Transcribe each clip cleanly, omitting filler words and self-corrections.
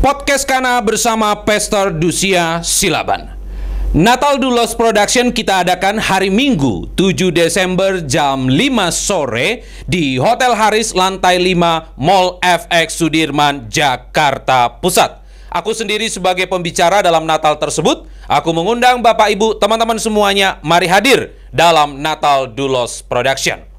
Podcast Kana bersama Pastor Dusia Silaban. Natal Dulos Production kita adakan hari Minggu 7 Desember jam 5 sore di Hotel Haris lantai 5 Mall FX Sudirman, Jakarta Pusat. Aku sendiri sebagai pembicara dalam Natal tersebut. Aku mengundang Bapak Ibu, teman-teman semuanya, mari hadir dalam Natal Dulos Production.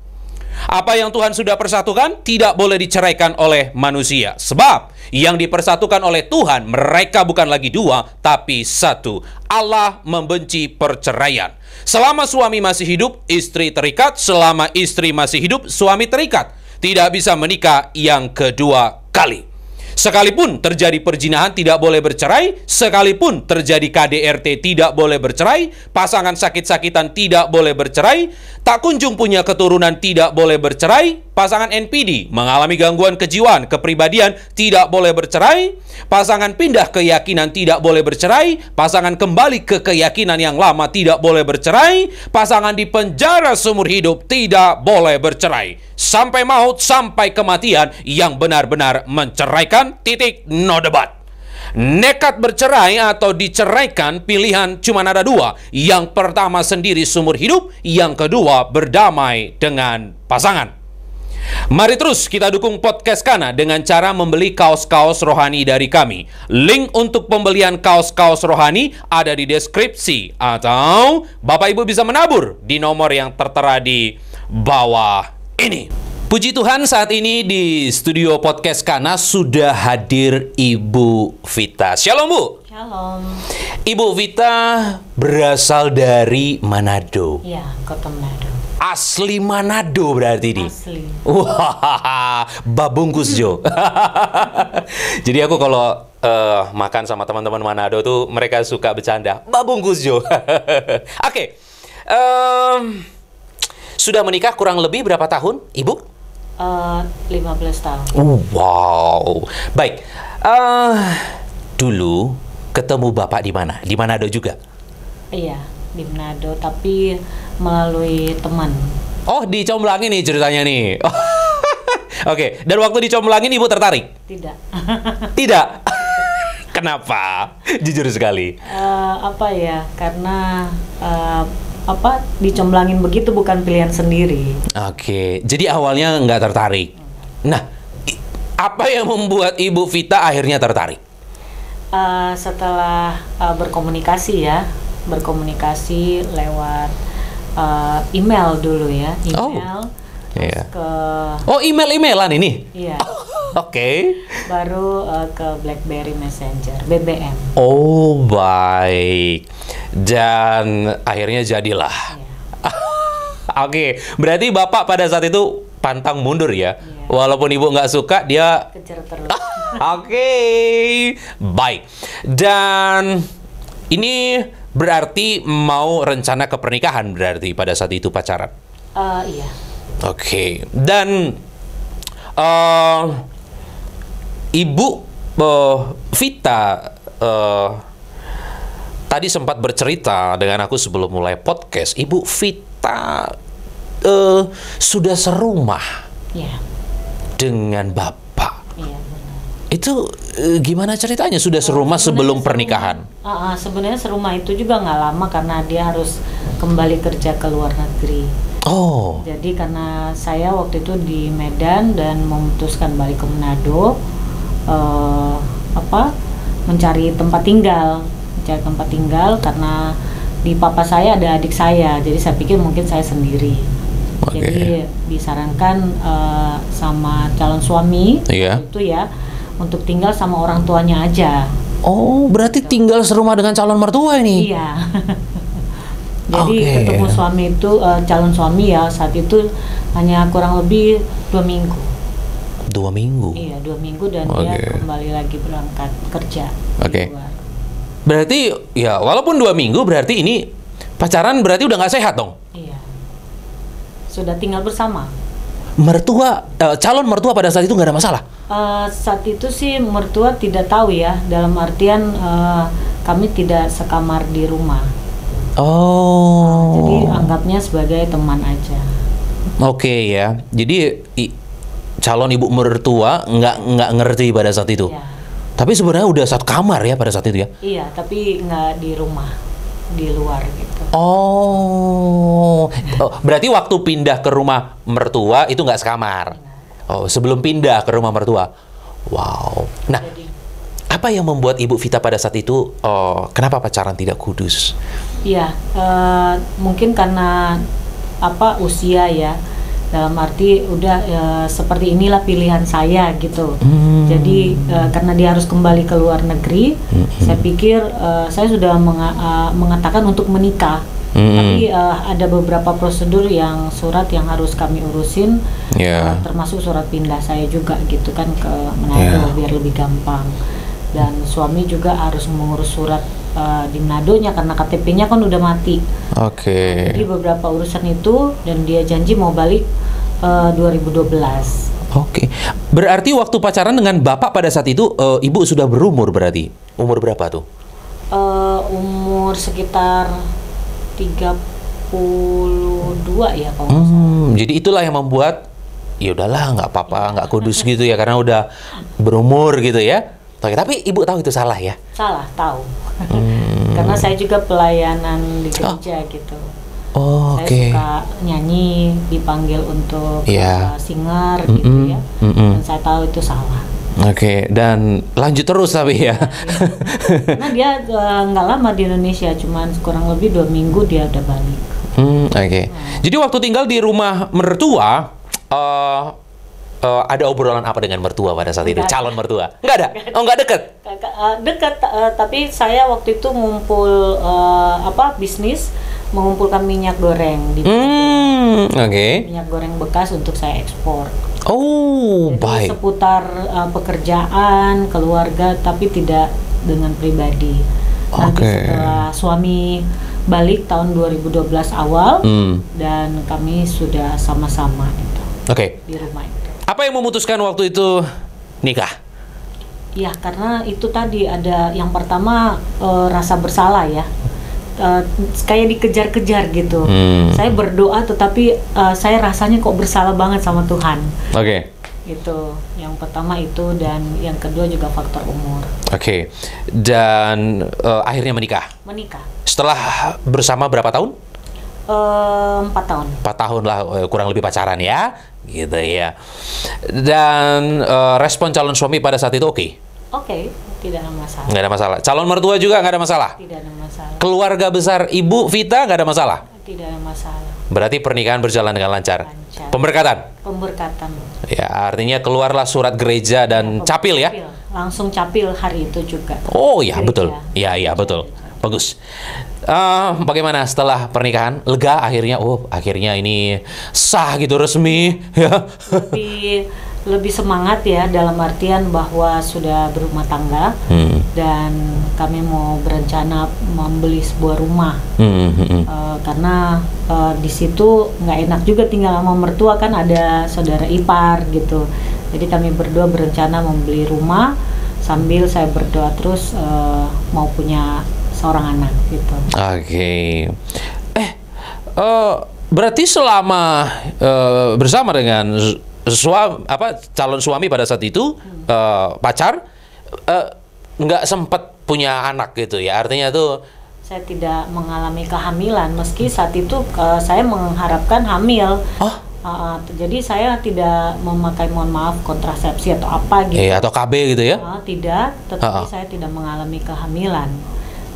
Apa yang Tuhan sudah persatukan tidak boleh diceraikan oleh manusia. Sebab yang dipersatukan oleh Tuhan, mereka bukan lagi dua, tapi satu. Allah membenci perceraian. Selama suami masih hidup, istri terikat. Selama istri masih hidup, suami terikat. Tidak bisa menikah yang kedua kali. Sekalipun terjadi perzinahan tidak boleh bercerai, sekalipun terjadi KDRT tidak boleh bercerai, pasangan sakit-sakitan tidak boleh bercerai, tak kunjung punya keturunan tidak boleh bercerai, pasangan NPD mengalami gangguan kejiwaan, kepribadian tidak boleh bercerai, pasangan pindah keyakinan tidak boleh bercerai, pasangan kembali ke keyakinan yang lama tidak boleh bercerai, pasangan di penjara seumur hidup tidak boleh bercerai. Sampai maut, sampai kematian yang benar-benar menceraikan, titik, no debat. Nekat bercerai atau diceraikan, pilihan cuma ada dua. Yang pertama sendiri seumur hidup, yang kedua berdamai dengan pasangan. Mari terus kita dukung Podcast Kana dengan cara membeli kaos-kaos rohani dari kami. Link untuk pembelian kaos-kaos rohani ada di deskripsi, atau Bapak Ibu bisa menabur di nomor yang tertera di bawah ini. Puji Tuhan, saat ini di studio Podcast Kana sudah hadir Ibu Vita. Shalom Bu. Shalom. Ibu Vita berasal dari Manado. Iya, kota Manado. Asli Manado berarti ini. Asli. Wah, babungkus Jo. Jadi aku kalau makan sama teman-teman Manado tuh mereka suka bercanda, babungkus Jo. Oke. Sudah menikah kurang lebih berapa tahun, Ibu? 15 tahun. Wow. Baik. Dulu ketemu Bapak di mana? Di Manado juga? Iya, di Manado, tapi melalui teman. Oh, di Comblangin nih ceritanya nih. Oke. Dan waktu di Comblangin Ibu tertarik? Tidak. Tidak. Kenapa? Jujur sekali. Apa ya? Karena dicomblangin begitu bukan pilihan sendiri. Oke, jadi awalnya nggak tertarik. Nah, apa yang membuat Ibu Vita akhirnya tertarik? Setelah berkomunikasi berkomunikasi lewat email dulu ya, email. Iya. Ke Email-emailan ini? Iya. Oke. Baru ke BlackBerry Messenger, BBM. Oh, baik. Dan akhirnya jadilah. Iya. Oke, berarti Bapak pada saat itu pantang mundur ya? Iya. Walaupun Ibu nggak suka, dia Kejar terus. Oke, baik. Dan ini berarti mau rencana ke pernikahan berarti pada saat itu pacaran? Iya. Oke. Dan Ibu Vita tadi sempat bercerita dengan aku sebelum mulai podcast. Ibu Vita sudah serumah Iya. dengan Bapak. Iya, benar. Itu gimana ceritanya sudah serumah sebelum pernikahan? Sebenarnya serumah itu juga nggak lama karena dia harus kembali kerja ke luar negeri. Oh. Jadi karena saya waktu itu di Medan dan memutuskan balik ke Manado, mencari tempat tinggal karena di papa saya ada adik saya, jadi saya pikir mungkin saya sendiri. Oke. Jadi disarankan sama calon suami Iya. itu ya untuk tinggal sama orang tuanya aja. Oh, berarti tinggal serumah dengan calon mertua ini? Iya. Jadi Oke. ketemu suami itu, calon suami ya saat itu hanya kurang lebih 2 minggu. 2 minggu? Iya, 2 minggu dan Oke. dia kembali lagi berangkat kerja. Oke. Di luar. Berarti ya walaupun 2 minggu berarti ini pacaran berarti udah nggak sehat dong? Iya. Sudah tinggal bersama. Mertua, calon mertua pada saat itu nggak ada masalah? Saat itu sih mertua tidak tahu ya, dalam artian kami tidak sekamar di rumah. Oh. Jadi anggapnya sebagai teman aja. Oke ya. Jadi calon ibu mertua nggak ngerti pada saat itu. Ya. Tapi sebenarnya udah satu kamar ya pada saat itu ya? Iya, tapi nggak di rumah, di luar gitu. Oh, berarti waktu pindah ke rumah mertua itu nggak sekamar? Oh, sebelum pindah ke rumah mertua. Wow. Nah, Jadi, apa yang membuat Ibu Vita pada saat itu, kenapa pacaran tidak kudus? iya, mungkin karena apa usia ya. Dalam arti udah seperti inilah pilihan saya gitu. Jadi karena dia harus kembali ke luar negeri, saya pikir saya sudah mengatakan untuk menikah. Tapi ada beberapa prosedur yang surat yang harus kami urusin, termasuk surat pindah saya juga gitu kan ke Manado biar lebih gampang. Dan suami juga harus mengurus surat di Manadonya karena KTP-nya kan udah mati. Oke. Jadi beberapa urusan itu dan dia janji mau balik 2012. Oke. Berarti waktu pacaran dengan bapak pada saat itu ibu sudah berumur berarti? Umur berapa tuh? Umur sekitar 32 ya kalau nggak salah. Jadi itulah yang membuat ya udahlah nggak apa-apa, nggak kudus gitu ya karena udah berumur gitu ya. Oke, tapi ibu tahu itu salah ya? Salah, tahu. Karena saya juga pelayanan di gereja gitu. Oh, saya suka nyanyi, dipanggil untuk singer gitu ya. Dan saya tahu itu salah. Oke, dan lanjut terus tapi ya. Karena dia nggak lama di Indonesia, cuman kurang lebih 2 minggu dia udah balik. Oke. Jadi waktu tinggal di rumah mertua, ada obrolan apa dengan mertua pada saat itu? Calon mertua? Nggak ada? Oh, nggak deket? Dekat, tapi saya waktu itu ngumpul bisnis, mengumpulkan minyak goreng di minyak goreng bekas untuk saya ekspor. Oh, jadi baik. Seputar pekerjaan, keluarga, tapi tidak dengan pribadi. Nanti setelah suami balik tahun 2012 awal, dan kami sudah sama-sama itu di rumah itu. Apa yang memutuskan waktu itu nikah? Ya, karena itu tadi ada yang pertama rasa bersalah ya. Kayak dikejar-kejar gitu. Saya berdoa tetapi saya rasanya kok bersalah banget sama Tuhan. Gitu. Yang pertama itu dan yang kedua juga faktor umur. Dan akhirnya menikah. Setelah bersama berapa tahun? 4 tahun. 4 tahun lah, kurang lebih pacaran ya, gitu ya. Dan respon calon suami pada saat itu oke? Oke, tidak ada masalah. Nggak ada masalah. Calon mertua juga nggak ada masalah? Tidak ada masalah. Keluarga besar Ibu Vita nggak ada masalah? Tidak ada masalah. Berarti pernikahan berjalan dengan lancar? Pemberkatan? Pemberkatan. Ya, artinya keluarlah surat gereja dan capil ya? Langsung capil hari itu juga. Oh ya, betul. Iya, betul. Bagus. Bagaimana setelah pernikahan? Lega akhirnya? Oh, akhirnya ini sah gitu, resmi ya. Lebih semangat ya, dalam artian bahwa sudah berumah tangga dan kami mau berencana membeli sebuah rumah. Karena di situ nggak enak juga tinggal sama mertua, kan ada saudara ipar gitu. Jadi kami berdua berencana membeli rumah sambil saya berdoa terus mau punya seorang anak gitu. Berarti selama bersama dengan calon suami pada saat itu pacar nggak sempat punya anak gitu ya, artinya tuh saya tidak mengalami kehamilan meski saat itu saya mengharapkan hamil. Jadi saya tidak memakai, mohon maaf, kontrasepsi atau apa gitu atau KB gitu ya? Tidak, tetapi saya tidak mengalami kehamilan.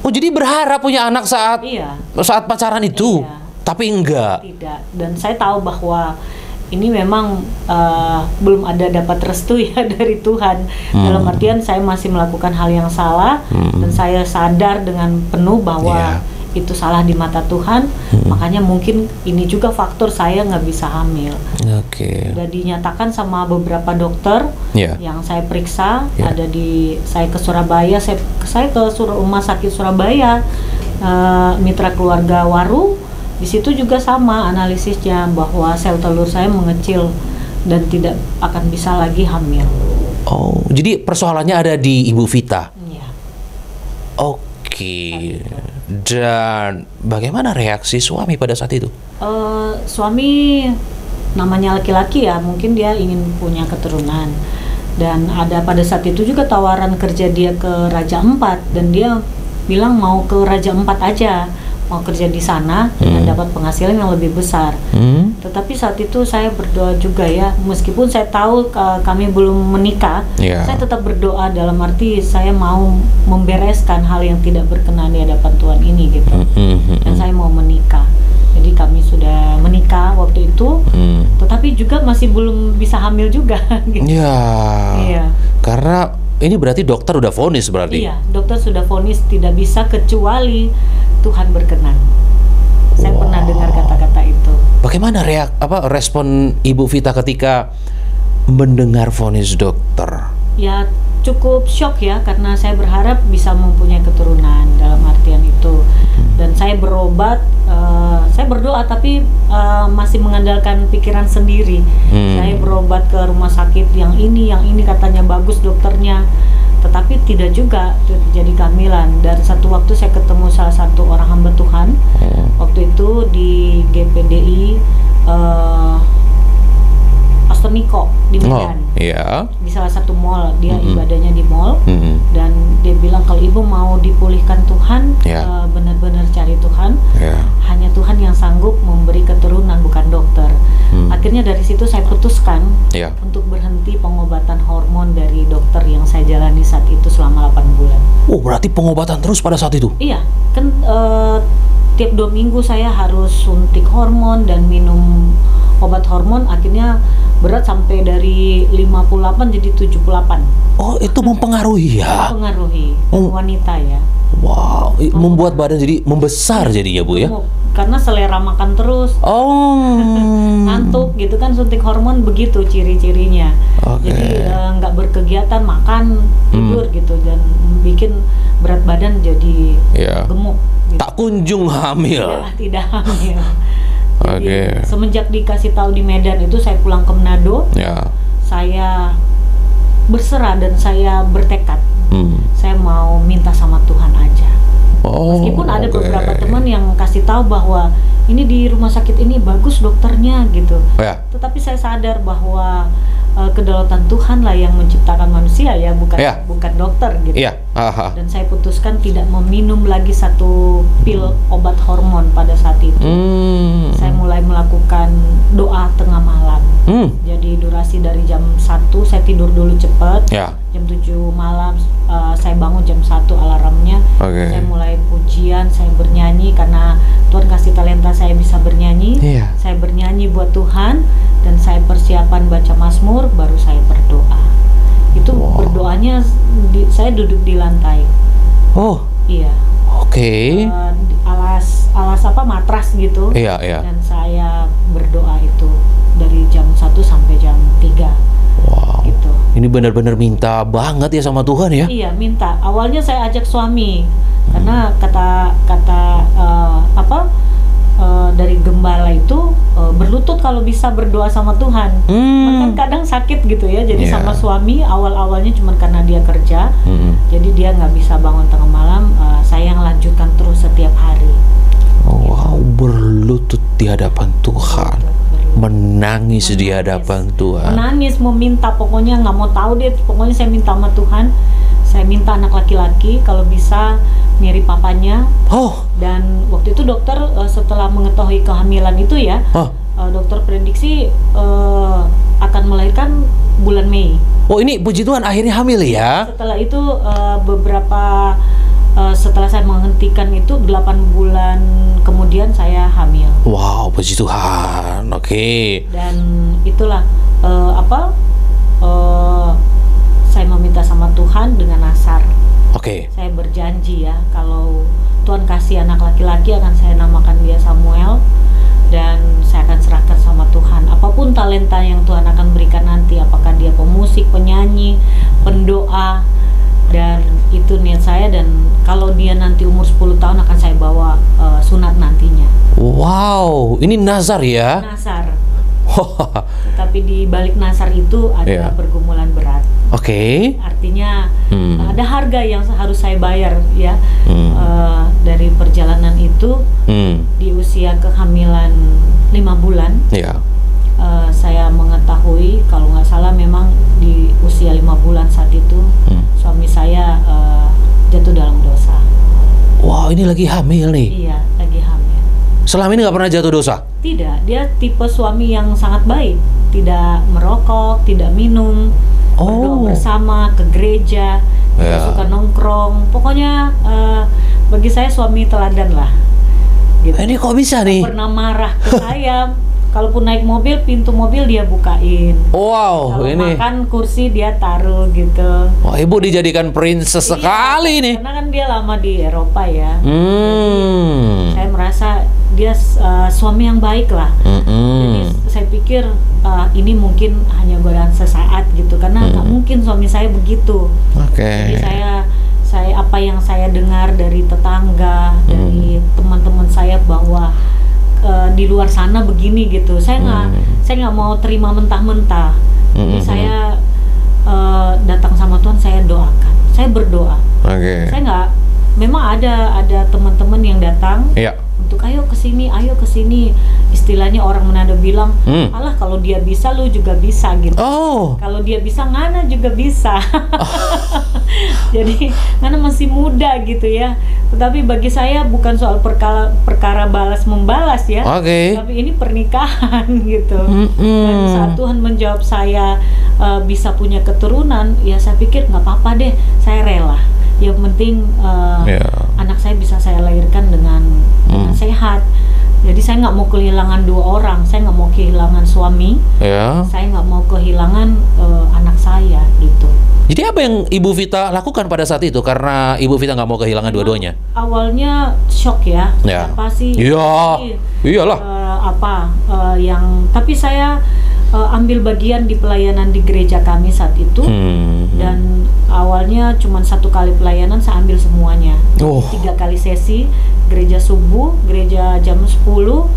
Oh, jadi berharap punya anak saat pacaran itu? Tapi enggak? Tidak, dan saya tahu bahwa ini memang belum ada dapat restu ya dari Tuhan. Dalam artian saya masih melakukan hal yang salah dan saya sadar dengan penuh bahwa itu salah di mata Tuhan. Makanya mungkin ini juga faktor saya nggak bisa hamil. Sudah dinyatakan sama beberapa dokter yang saya periksa. Saya ke Surabaya, saya ke Rumah Sakit Surabaya, Mitra Keluarga Waru. Di situ juga sama analisisnya bahwa sel telur saya mengecil dan tidak akan bisa lagi hamil. Oh, jadi persoalannya ada di Ibu Vita? Iya. Oke. Dan bagaimana reaksi suami pada saat itu? Suami namanya laki-laki ya, mungkin dia ingin punya keturunan. Dan ada pada saat itu juga tawaran kerja dia ke Raja Ampat, dan dia bilang mau ke Raja Ampat aja, mau kerja di sana dengan dapat penghasilan yang lebih besar. Tetapi saat itu saya berdoa juga ya, meskipun saya tahu kami belum menikah, saya tetap berdoa dalam arti saya mau membereskan hal yang tidak berkenan di hadapan Tuhan ini gitu. Dan saya mau menikah. Jadi kami sudah menikah waktu itu, tetapi juga masih belum bisa hamil juga. Gitu. Iya. Karena ini berarti dokter udah vonis berarti. Iya, dokter sudah vonis tidak bisa kecuali Tuhan berkenan. Saya pernah dengar kata-kata itu. Bagaimana respon Ibu Vita ketika mendengar vonis dokter? Ya cukup shock ya, karena saya berharap bisa mempunyai keturunan dalam artian itu. Dan saya berobat, saya berdoa tapi masih mengandalkan pikiran sendiri. Saya berobat ke rumah sakit yang ini katanya bagus dokternya, tetapi tidak juga terjadi kehamilan. Dan satu waktu saya ketemu salah satu orang hamba Tuhan, waktu itu di GPDI Pastor Niko di Medan. Di salah satu mall, dia ibadahnya di mall, dan dia bilang kalau ibu mau dipulihkan Tuhan, benar-benar cari Tuhan, hanya Tuhan yang sanggup memberi keturunan, bukan dokter. Akhirnya dari situ saya putuskan untuk berhenti pengobatan hormon dari dokter yang saya jalani saat itu selama 8 bulan. Oh, berarti pengobatan terus pada saat itu? Iya, kan tiap 2 minggu saya harus suntik hormon dan minum obat hormon, akhirnya berat sampai dari 58 jadi 78. Oh, itu mempengaruhi ya? Mempengaruhi wanita ya. Wow, membuat badan jadi membesar jadinya Bu ya? Karena selera makan terus. Ngantuk gitu kan, suntik hormon begitu ciri-cirinya. Jadi nggak berkegiatan, makan, tidur gitu, dan bikin berat badan jadi gemuk. Gitu. Tak kunjung hamil. Ya, tidak hamil. Jadi, semenjak dikasih tahu di Medan itu, saya pulang ke Manado, saya berserah dan saya bertekad, saya mau minta sama Tuhan aja. Meskipun ada beberapa teman yang kasih tahu bahwa ini di rumah sakit ini bagus dokternya gitu, tetapi saya sadar bahwa kedaulatan Tuhan lah yang menciptakan manusia ya, bukan dokter gitu. Dan saya putuskan tidak meminum lagi satu pil obat hormon pada saat itu. Saya mulai melakukan doa tengah malam. Jadi durasi dari jam 1 saya tidur dulu cepat. Jam 7 malam saya bangun jam 1 alarmnya. Saya mulai pujian, saya bernyanyi karena Tuhan kasih talenta saya bisa bernyanyi. Saya bernyanyi buat Tuhan, dan saya persiapan baca Mazmur, baru saya berdoa. Itu berdoanya saya duduk di lantai. Iya. Alas matras gitu. Dan saya berdoa itu dari jam 1 sampai jam 3. Gitu. Ini benar-benar minta banget ya sama Tuhan ya? Iya, minta. Awalnya saya ajak suami, karena kata dari gembala itu berlutut kalau bisa berdoa sama Tuhan. Kan kadang sakit gitu ya, jadi sama suami awal-awalnya cuma karena dia kerja, jadi dia nggak bisa bangun tengah malam. Saya yang lanjutkan terus setiap hari. Berlutut di hadapan Tuhan, menangis di hadapan Tuhan, menangis, meminta, pokoknya nggak mau tahu deh, pokoknya saya minta sama Tuhan. Saya minta anak laki-laki, kalau bisa mirip papanya. Dan waktu itu dokter setelah mengetahui kehamilan itu ya, dokter prediksi akan melahirkan bulan Mei. Ini puji Tuhan akhirnya hamil ya? Setelah itu setelah saya menghentikan itu 8 bulan kemudian saya hamil. Wow, puji Tuhan. Dan itulah saya meminta sama Tuhan dengan nasar. Saya berjanji ya, kalau Tuhan kasih anak laki-laki akan saya namakan dia Samuel, dan saya akan serahkan sama Tuhan apapun talenta yang Tuhan akan berikan nanti, apakah dia pemusik, penyanyi, pendoa, dan itu niat saya. Dan kalau dia nanti umur 10 tahun akan saya bawa sunat nantinya. Wow, ini nazar ya? Nazar. Tapi di balik nasar itu ada pergumulan berat. Artinya ada harga yang harus saya bayar ya. Dari perjalanan itu di usia kehamilan 5 bulan. Saya mengetahui kalau nggak salah memang di usia 5 Oh, ini lagi hamil nih. Iya, lagi hamil. Selama ini nggak pernah jatuh dosa? Tidak, dia tipe suami yang sangat baik. Tidak merokok, tidak minum, berdoa bersama, ke gereja, tidak suka nongkrong. Pokoknya bagi saya suami teladan lah. Gitu. Ini kok bisa nih? Nggak pernah marah ke saya. Kalaupun naik mobil, pintu mobil dia bukain. Wow, kalau ini. makan kursi dia taruh gitu. Wah, ibu dijadikan princess sekali nih. Karena kan dia lama di Eropa ya. Hmm. Jadi, saya merasa dia suami yang baik lah. Jadi saya pikir ini mungkin hanya godaan sesaat gitu, karena nggak mungkin suami saya begitu. Jadi saya apa yang saya dengar dari tetangga, dari teman-teman saya bahwa di luar sana begini gitu, saya nggak mau terima mentah-mentah. Jadi saya datang sama Tuhan, saya doakan, saya berdoa. Saya nggak, memang ada teman-teman yang datang untuk ayo kesini, istilahnya orang Manado bilang, alah kalau dia bisa lu juga bisa gitu. Kalau dia bisa Ngana juga bisa. Jadi Ngana masih muda gitu ya. Tetapi bagi saya bukan soal perkara balas membalas ya, tapi ini pernikahan gitu. Dan saat Tuhan menjawab saya bisa punya keturunan, ya saya pikir nggak apa-apa deh, saya rela. Yang penting anak saya bisa saya lahirkan dengan sehat. Jadi saya nggak mau kehilangan dua orang, saya nggak mau kehilangan suami, saya nggak mau kehilangan anak saya gitu. Jadi apa yang Ibu Vita lakukan pada saat itu karena Ibu Vita nggak mau kehilangan dua-duanya? Awalnya shock ya, apa sih? Iyalah. Tapi saya ambil bagian di pelayanan di gereja kami saat itu, dan awalnya cuma 1 kali pelayanan saya ambil semuanya. 3 kali sesi, gereja subuh, gereja jam 10,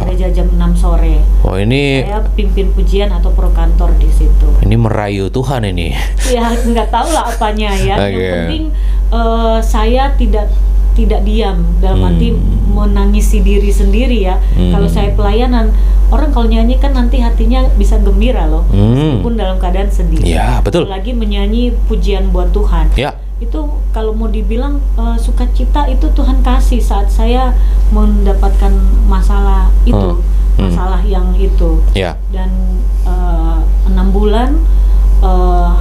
gereja jam 6 sore. Ini saya pimpin pujian atau prokantor di situ. Ini merayu Tuhan ini. Ya nggak tahu lah apanya ya. Yang penting saya tidak diam, dalam arti menangisi diri sendiri ya. Kalau saya pelayanan, orang kalau nyanyi kan nanti hatinya bisa gembira loh, meskipun dalam keadaan sedih. Ya, betul. Apalagi menyanyi pujian buat Tuhan. Ya. Itu kalau mau dibilang sukacita itu Tuhan kasih saat saya mendapatkan masalah itu, masalah yang itu. Ya. Dan 6 bulan,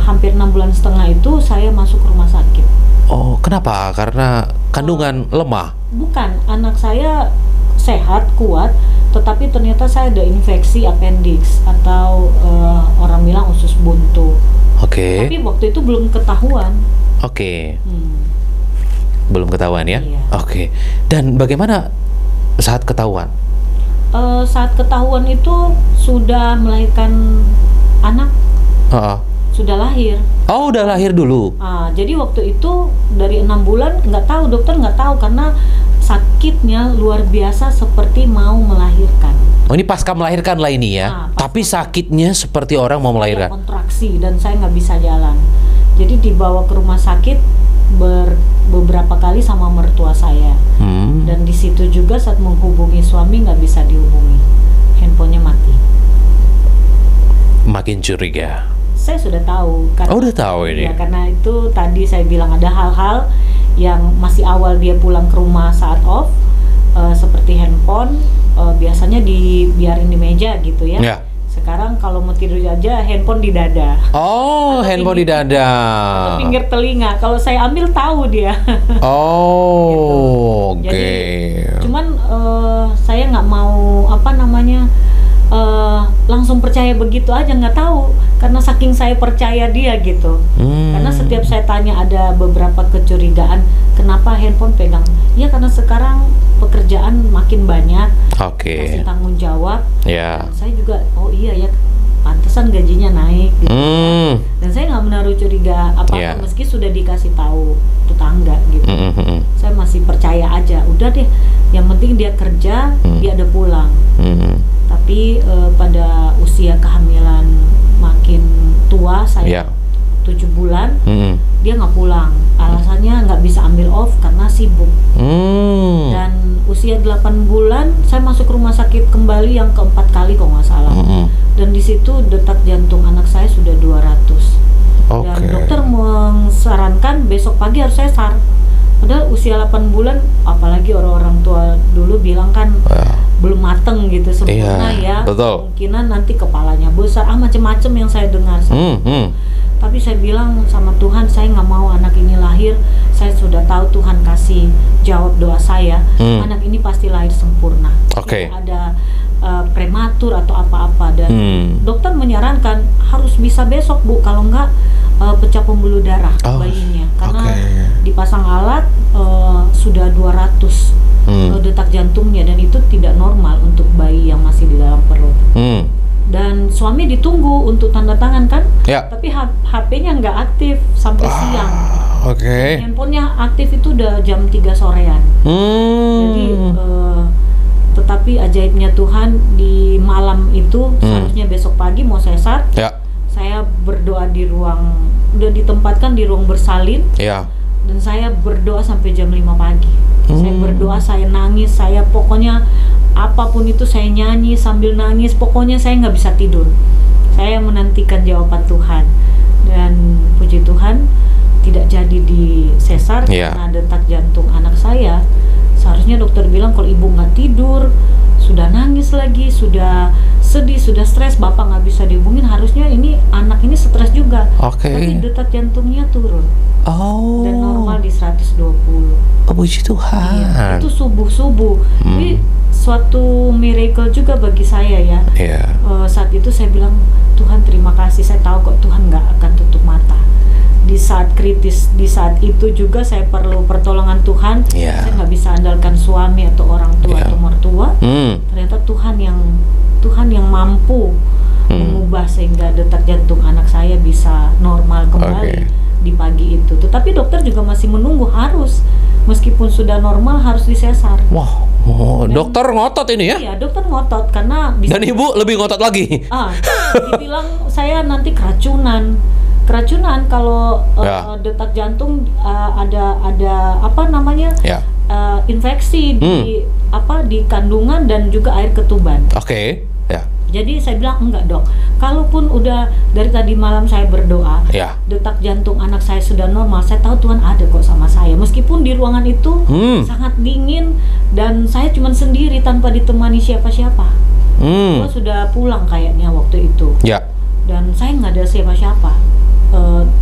hampir 6 bulan setengah itu saya masuk rumah sakit. Oh, kenapa? Karena kandungan lemah? Bukan, anak saya sehat, kuat, tetapi ternyata saya ada infeksi appendix atau orang bilang usus buntu. Tapi waktu itu belum ketahuan. Belum ketahuan ya? Iya. Dan bagaimana saat ketahuan? Saat ketahuan itu sudah melahirkan anak. Sudah lahir. Oh, udah lahir dulu. Jadi waktu itu dari 6 bulan nggak tahu, dokter nggak tahu karena sakitnya luar biasa seperti mau melahirkan. Oh, ini pasca melahirkan lah ini ya. Tapi sakitnya seperti orang mau melahirkan. Kontraksi dan saya nggak bisa jalan. Jadi dibawa ke rumah sakit beberapa kali sama mertua saya. Dan di situ juga saat menghubungi suami nggak bisa dihubungi, handphonenya mati. Makin curiga. Saya sudah tahu. Udah tahu ini. Ya, karena itu tadi saya bilang ada hal-hal yang masih awal dia pulang ke rumah saat off, seperti handphone biasanya dibiarin di meja gitu ya. Sekarang kalau mau tidur aja handphone di dada. Handphone di dada. Atau pinggir telinga. Kalau saya ambil tahu dia. Gitu. Jadi, cuman saya nggak mau langsung percaya begitu aja, nggak tahu karena saking saya percaya dia gitu. Karena setiap saya tanya ada beberapa kecurigaan, kenapa handphone pegang? Ya karena sekarang pekerjaan makin banyak, kasih tanggung jawab. Dan saya juga iya ya, pantesan gajinya naik gitu. Dan saya nggak menaruh curiga apa-apa meski sudah dikasih tahu tetangga gitu. Saya masih percaya aja, udah deh, yang penting dia kerja, dia ada pulang. Tapi pada usia kehamilan makin tua, saya 7 bulan, dia nggak pulang. Alasannya nggak bisa ambil off karena sibuk. Dan usia 8 bulan, saya masuk rumah sakit kembali yang keempat kali kalau nggak salah. Dan di situ detak jantung anak saya sudah 200. Dan dokter mensarankan besok pagi harus sesar. Padahal usia 8 bulan, apalagi orang-orang tua dulu bilang kan belum mateng gitu sempurna ya. Betul. Kemungkinan nanti kepalanya besar, macem-macem yang saya dengar. Tapi saya bilang sama Tuhan, saya nggak mau anak ini lahir. Saya sudah tahu Tuhan kasih jawab doa saya. Anak ini pasti lahir sempurna. Tidak ada prematur atau apa-apa. Dan dokter menyarankan harus bisa besok Bu, kalau nggak pecah pembuluh darah bayinya. Karena dipasang alat sudah 200 detak jantungnya, dan itu tidak normal untuk bayi yang masih di dalam perut. Dan suami ditunggu untuk tanda tangan kan, tapi HP-nya nggak aktif sampai siang. Handphonenya aktif itu udah jam 3 sorean. Jadi tetapi ajaibnya Tuhan, di malam itu seharusnya besok pagi mau sesar, saya berdoa di ruang, udah ditempatkan di ruang bersalin, dan saya berdoa sampai jam 5 pagi. Saya berdoa, saya nangis, saya pokoknya apapun itu saya nyanyi sambil nangis, pokoknya saya nggak bisa tidur. Saya menantikan jawaban Tuhan, dan puji Tuhan tidak jadi di sesar karena detak jantung anak saya. Seharusnya dokter bilang kalau ibu nggak tidur, sudah nangis lagi, sudah sedih, sudah stres, bapak nggak bisa dihubungin, harusnya ini anak ini stres juga. Tapi detak jantungnya turun. Dan normal di 120. Puji Tuhan. Iya, itu subuh-subuh. Jadi suatu miracle juga bagi saya ya. Saat itu saya bilang, Tuhan terima kasih, saya tahu kok Tuhan nggak akan tutup mata. Di saat kritis, di saat itu juga saya perlu pertolongan Tuhan. Saya nggak bisa andalkan suami atau orang tua atau mertua. Ternyata Tuhan yang mampu mengubah sehingga detak jantung anak saya bisa normal kembali di pagi itu. Tetapi dokter juga masih menunggu, harus meskipun sudah normal harus disesar. Dokter ngotot ini ya? Iya, dokter ngotot karena bisa. Dan ibu lebih ngotot lagi. Dibilang saya nanti keracunan kalau detak jantung ada apa namanya infeksi di kandungan dan juga air ketuban. Jadi saya bilang enggak dok, kalaupun udah dari tadi malam saya berdoa, detak jantung anak saya sudah normal, saya tahu Tuhan ada kok sama saya. Meskipun di ruangan itu sangat dingin dan saya cuma sendiri tanpa ditemani siapa-siapa. Gua sudah pulang kayaknya waktu itu. Dan saya nggak ada siapa-siapa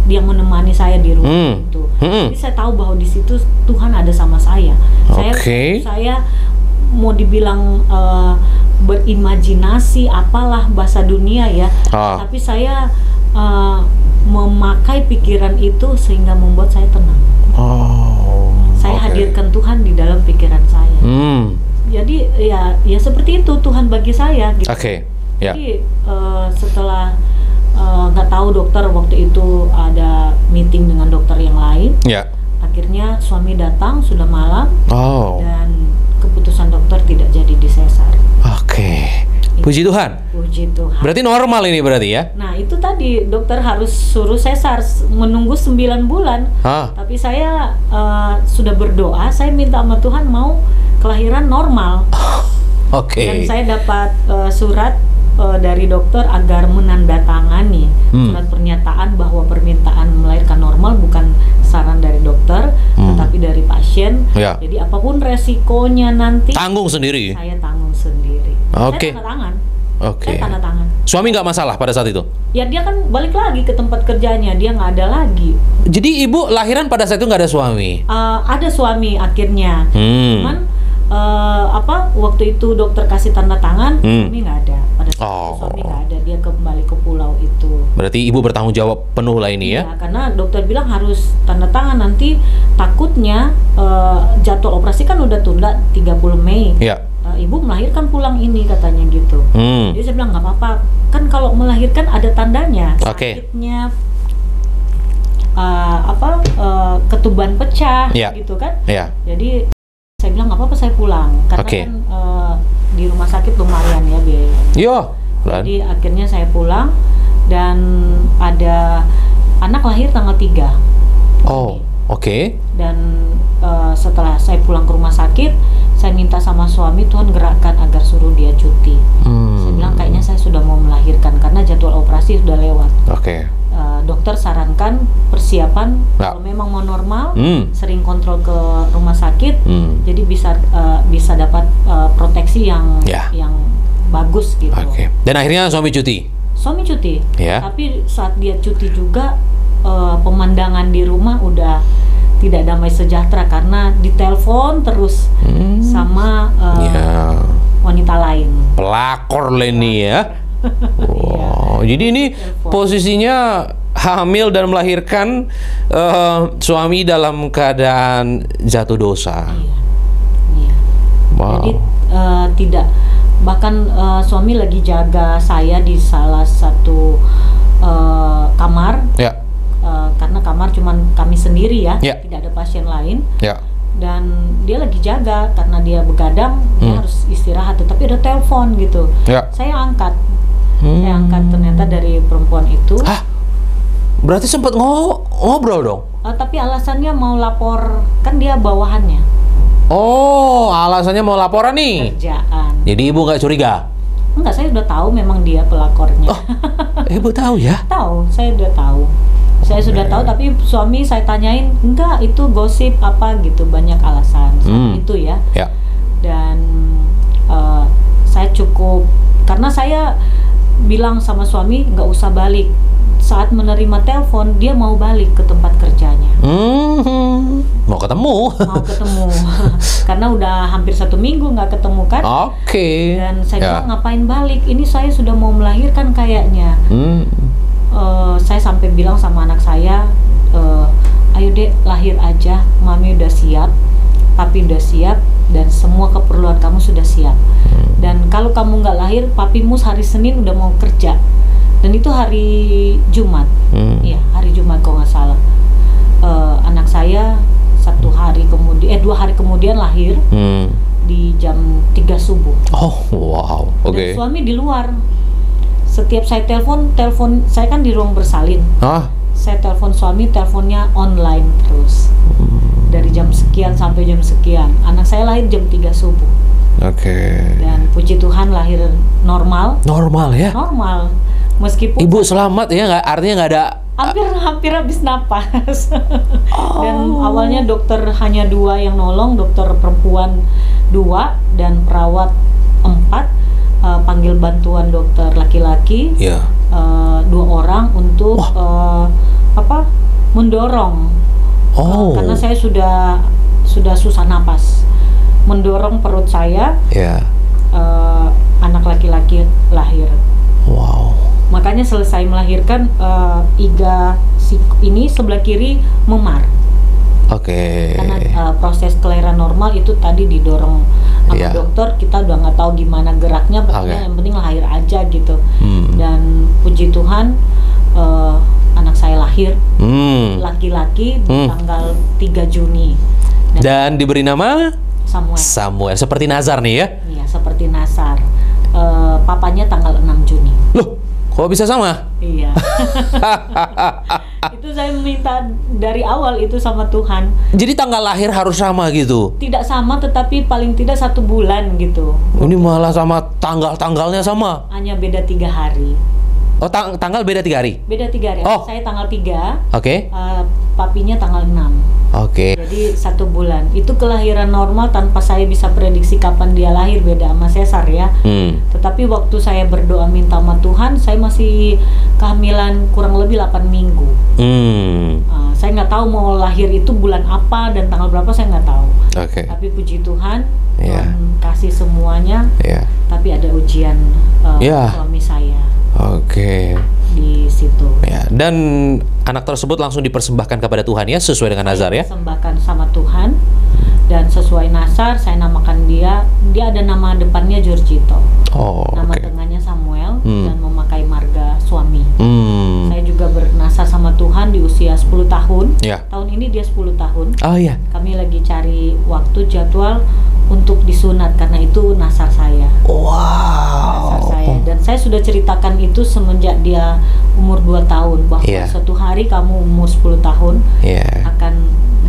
yang menemani saya di ruangan itu. Jadi saya tahu bahwa di situ Tuhan ada sama saya. Saya mau dibilang berimajinasi apalah bahasa dunia ya, tapi saya memakai pikiran itu sehingga membuat saya tenang. Saya hadirkan Tuhan di dalam pikiran saya. Jadi ya seperti itu Tuhan bagi saya gitu. Jadi setelah nggak tahu dokter waktu itu ada meeting dengan dokter yang lain. Akhirnya suami datang sudah malam, dan keputusan dokter tidak jadi disesar. Puji Tuhan. Puji Tuhan. Berarti normal ini berarti ya? Nah itu tadi dokter harus suruh sesar, menunggu 9 bulan. Tapi saya sudah berdoa, saya minta sama Tuhan mau kelahiran normal. Dan saya dapat surat dari dokter agar menandatangani surat pernyataan bahwa permintaan melahirkan normal bukan saran dari dokter, tetapi dari pasien. Jadi apapun resikonya nanti tanggung sendiri. Saya tanggung sendiri. Saya tanda tangan. Saya tanda tangan. Suami nggak masalah pada saat itu? Ya dia kan balik lagi ke tempat kerjanya, dia nggak ada lagi. Jadi ibu lahiran pada saat itu nggak ada suami? Ada suami akhirnya. Cuman waktu itu dokter kasih tanda tangan, suami nggak ada. Pada saat itu suami nggak ada, dia kembali ke pulau itu. Berarti ibu bertanggung jawab penuh lah ini ya? Karena dokter bilang harus tanda tangan, nanti takutnya jadwal operasi kan udah tunda 30 Mei. Ibu melahirkan pulang ini katanya gitu. Jadi saya bilang nggak apa-apa, kan kalau melahirkan ada tandanya, sakitnya ketuban pecah gitu kan. Jadi saya bilang nggak apa-apa, saya pulang karena kan di rumah sakit lumayan ya biayanya. Jadi akhirnya saya pulang dan ada anak lahir tanggal 3. Dan setelah saya pulang ke rumah sakit, saya minta sama suami, Tuhan gerakkan agar suruh dia cuti. Saya bilang kayaknya saya sudah mau melahirkan karena jadwal operasi sudah lewat. dokter sarankan persiapan Ya. kalau memang mau normal, Hmm. sering kontrol ke rumah sakit, Hmm. jadi bisa dapat proteksi yang Ya. bagus gitu. Oke. Dan akhirnya suami cuti. Suami cuti, Ya. tapi saat dia cuti juga pemandangan di rumah udah tidak damai sejahtera karena ditelepon terus sama Ya. wanita lain. Pelakor Leni ya. Wow. Jadi ini Telepon. posisinya hamil dan melahirkan, suami dalam keadaan jatuh dosa. Iya. Iya. Wow. Jadi tidak, bahkan suami lagi jaga saya di salah satu kamar, Ya. karena kamar cuman kami sendiri ya, Ya. tidak ada pasien lain, Ya. dan dia lagi jaga karena dia begadang, dia harus istirahat, tetapi ada telepon gitu. Ya. Saya angkat, ternyata dari perempuan itu. Hah? Berarti sempat ngobrol dong? Tapi alasannya mau lapor, kan dia bawahannya Oh, alasannya mau laporan nih. kerjaan. Jadi ibu nggak curiga? Enggak, saya udah tahu memang dia pelakornya. Ibu tahu ya? Tahu, saya udah tahu. Saya sudah tahu, tapi suami saya tanyain, enggak, itu gosip apa gitu, banyak alasan itu ya. Ya. Dan saya cukup, karena saya bilang sama suami nggak usah balik. Saat menerima telepon, dia mau balik ke tempat kerjanya. Mau ketemu? Mau ketemu. Karena udah hampir 1 minggu nggak ketemu kan. Oke. Dan saya Ya. bilang, ngapain balik? Ini saya sudah mau melahirkan kayaknya. Saya sampai bilang sama anak saya, ayo dek, lahir aja, mami udah siap, papi udah siap, dan semua keperluan kamu sudah siap. Dan kalau kamu nggak lahir, papimu hari Senin udah mau kerja, dan itu hari Jumat. Iya, hari Jumat kalau nggak salah. Anak saya 2 hari kemudian lahir di jam 3 subuh. Oh, wow. Oke. Dan suami di luar. Setiap saya telepon saya kan di ruang bersalin. Hah? Saya telepon suami, teleponnya online terus. Dari jam sekian sampai jam sekian. Anak saya lahir jam 3 subuh. Oke. Dan puji Tuhan lahir normal. Normal ya? Normal. Meskipun Ibu selamat ya, nggak, artinya nggak ada. hampir habis napas. Dan awalnya dokter hanya 2 yang nolong, dokter perempuan 2 dan perawat 4. Panggil bantuan dokter laki-laki, Ya. 2 orang untuk mendorong. Oh. Karena saya sudah susah napas, mendorong perut saya. Ya. Anak laki-laki lahir. Wow. Makanya selesai melahirkan, iga ini sebelah kiri memar. Oke. Karena proses kelahiran normal itu tadi didorong sama Iya. dokter, kita udah nggak tahu gimana geraknya, pokoknya Oke. yang penting lahir aja gitu. Dan puji Tuhan, anak saya lahir laki-laki di tanggal 3 Juni. Dan diberi nama Samuel. Samuel, seperti Nazar nih ya? Iya, seperti Nasar. Papanya tanggal 6 Juni. Loh, kok bisa sama? Iya. Itu saya minta dari awal itu sama Tuhan. Jadi tanggal lahir harus sama gitu? Tidak sama, tetapi paling tidak 1 bulan gitu. Ini malah sama tanggalnya sama? Hanya beda 3 hari. Oh, tanggal beda 3 hari? Beda 3 hari. Oh. Saya tanggal 3, Oke. papinya tanggal 6. Oke. Jadi 1 bulan. Itu kelahiran normal tanpa saya bisa prediksi kapan dia lahir, beda sama sesar ya. Tetapi waktu saya berdoa minta sama Tuhan, saya masih kehamilan kurang lebih 8 minggu. Saya nggak tahu mau lahir itu bulan apa dan tanggal berapa, saya nggak tahu. Oke. Tapi puji Tuhan, Iya. Tuhan kasih semuanya. Ya. Tapi ada ujian Iya. suami saya Oke. di situ. Ya. Dan anak tersebut langsung dipersembahkan kepada Tuhan ya, sesuai dengan Nazar ya? Persembahkan sama Tuhan, dan sesuai Nasar saya namakan dia ada nama depannya Giorgito, Oh, nama oke. tengahnya Samuel, dan memakai marga suami. Saya juga bernasar sama Tuhan di usia 10 tahun. Ya. Tahun ini dia 10 tahun. Oh iya. Kami lagi cari waktu jadwal untuk disunat karena itu nasar saya. Wow. Nasar saya. Dan saya sudah ceritakan itu semenjak dia umur 2 tahun bahwa Iya. suatu hari kamu umur 10 tahun Iya. akan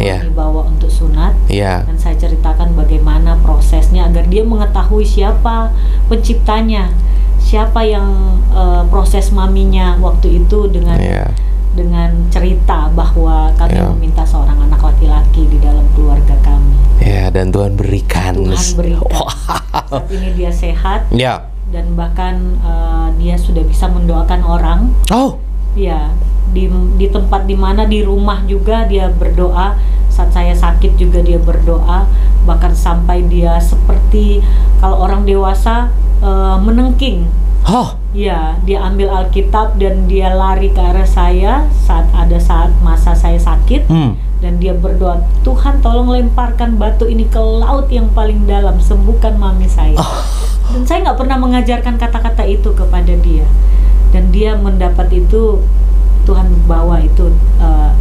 Iya. dibawa untuk sunat. Iya. Dan saya ceritakan bagaimana prosesnya agar dia mengetahui siapa penciptanya, siapa yang proses maminya waktu itu dengan Iya. dengan cerita bahwa kami Ya. meminta seorang anak laki-laki di dalam keluarga kami. Ya, dan Tuhan berikan. Tuhan berikan. Wow. Saat ini dia sehat Ya. dan bahkan dia sudah bisa mendoakan orang. Oh. Ya, di tempat di mana, di rumah juga dia berdoa. Saat saya sakit juga dia berdoa. Bahkan sampai dia seperti kalau orang dewasa menengking. Oh. Ya, dia ambil Alkitab dan dia lari ke arah saya saat masa saya sakit. Dan dia berdoa, Tuhan tolong lemparkan batu ini ke laut yang paling dalam, sembuhkan mami saya. Dan saya nggak pernah mengajarkan kata-kata itu kepada dia. Dan dia mendapat itu, Tuhan bawa itu.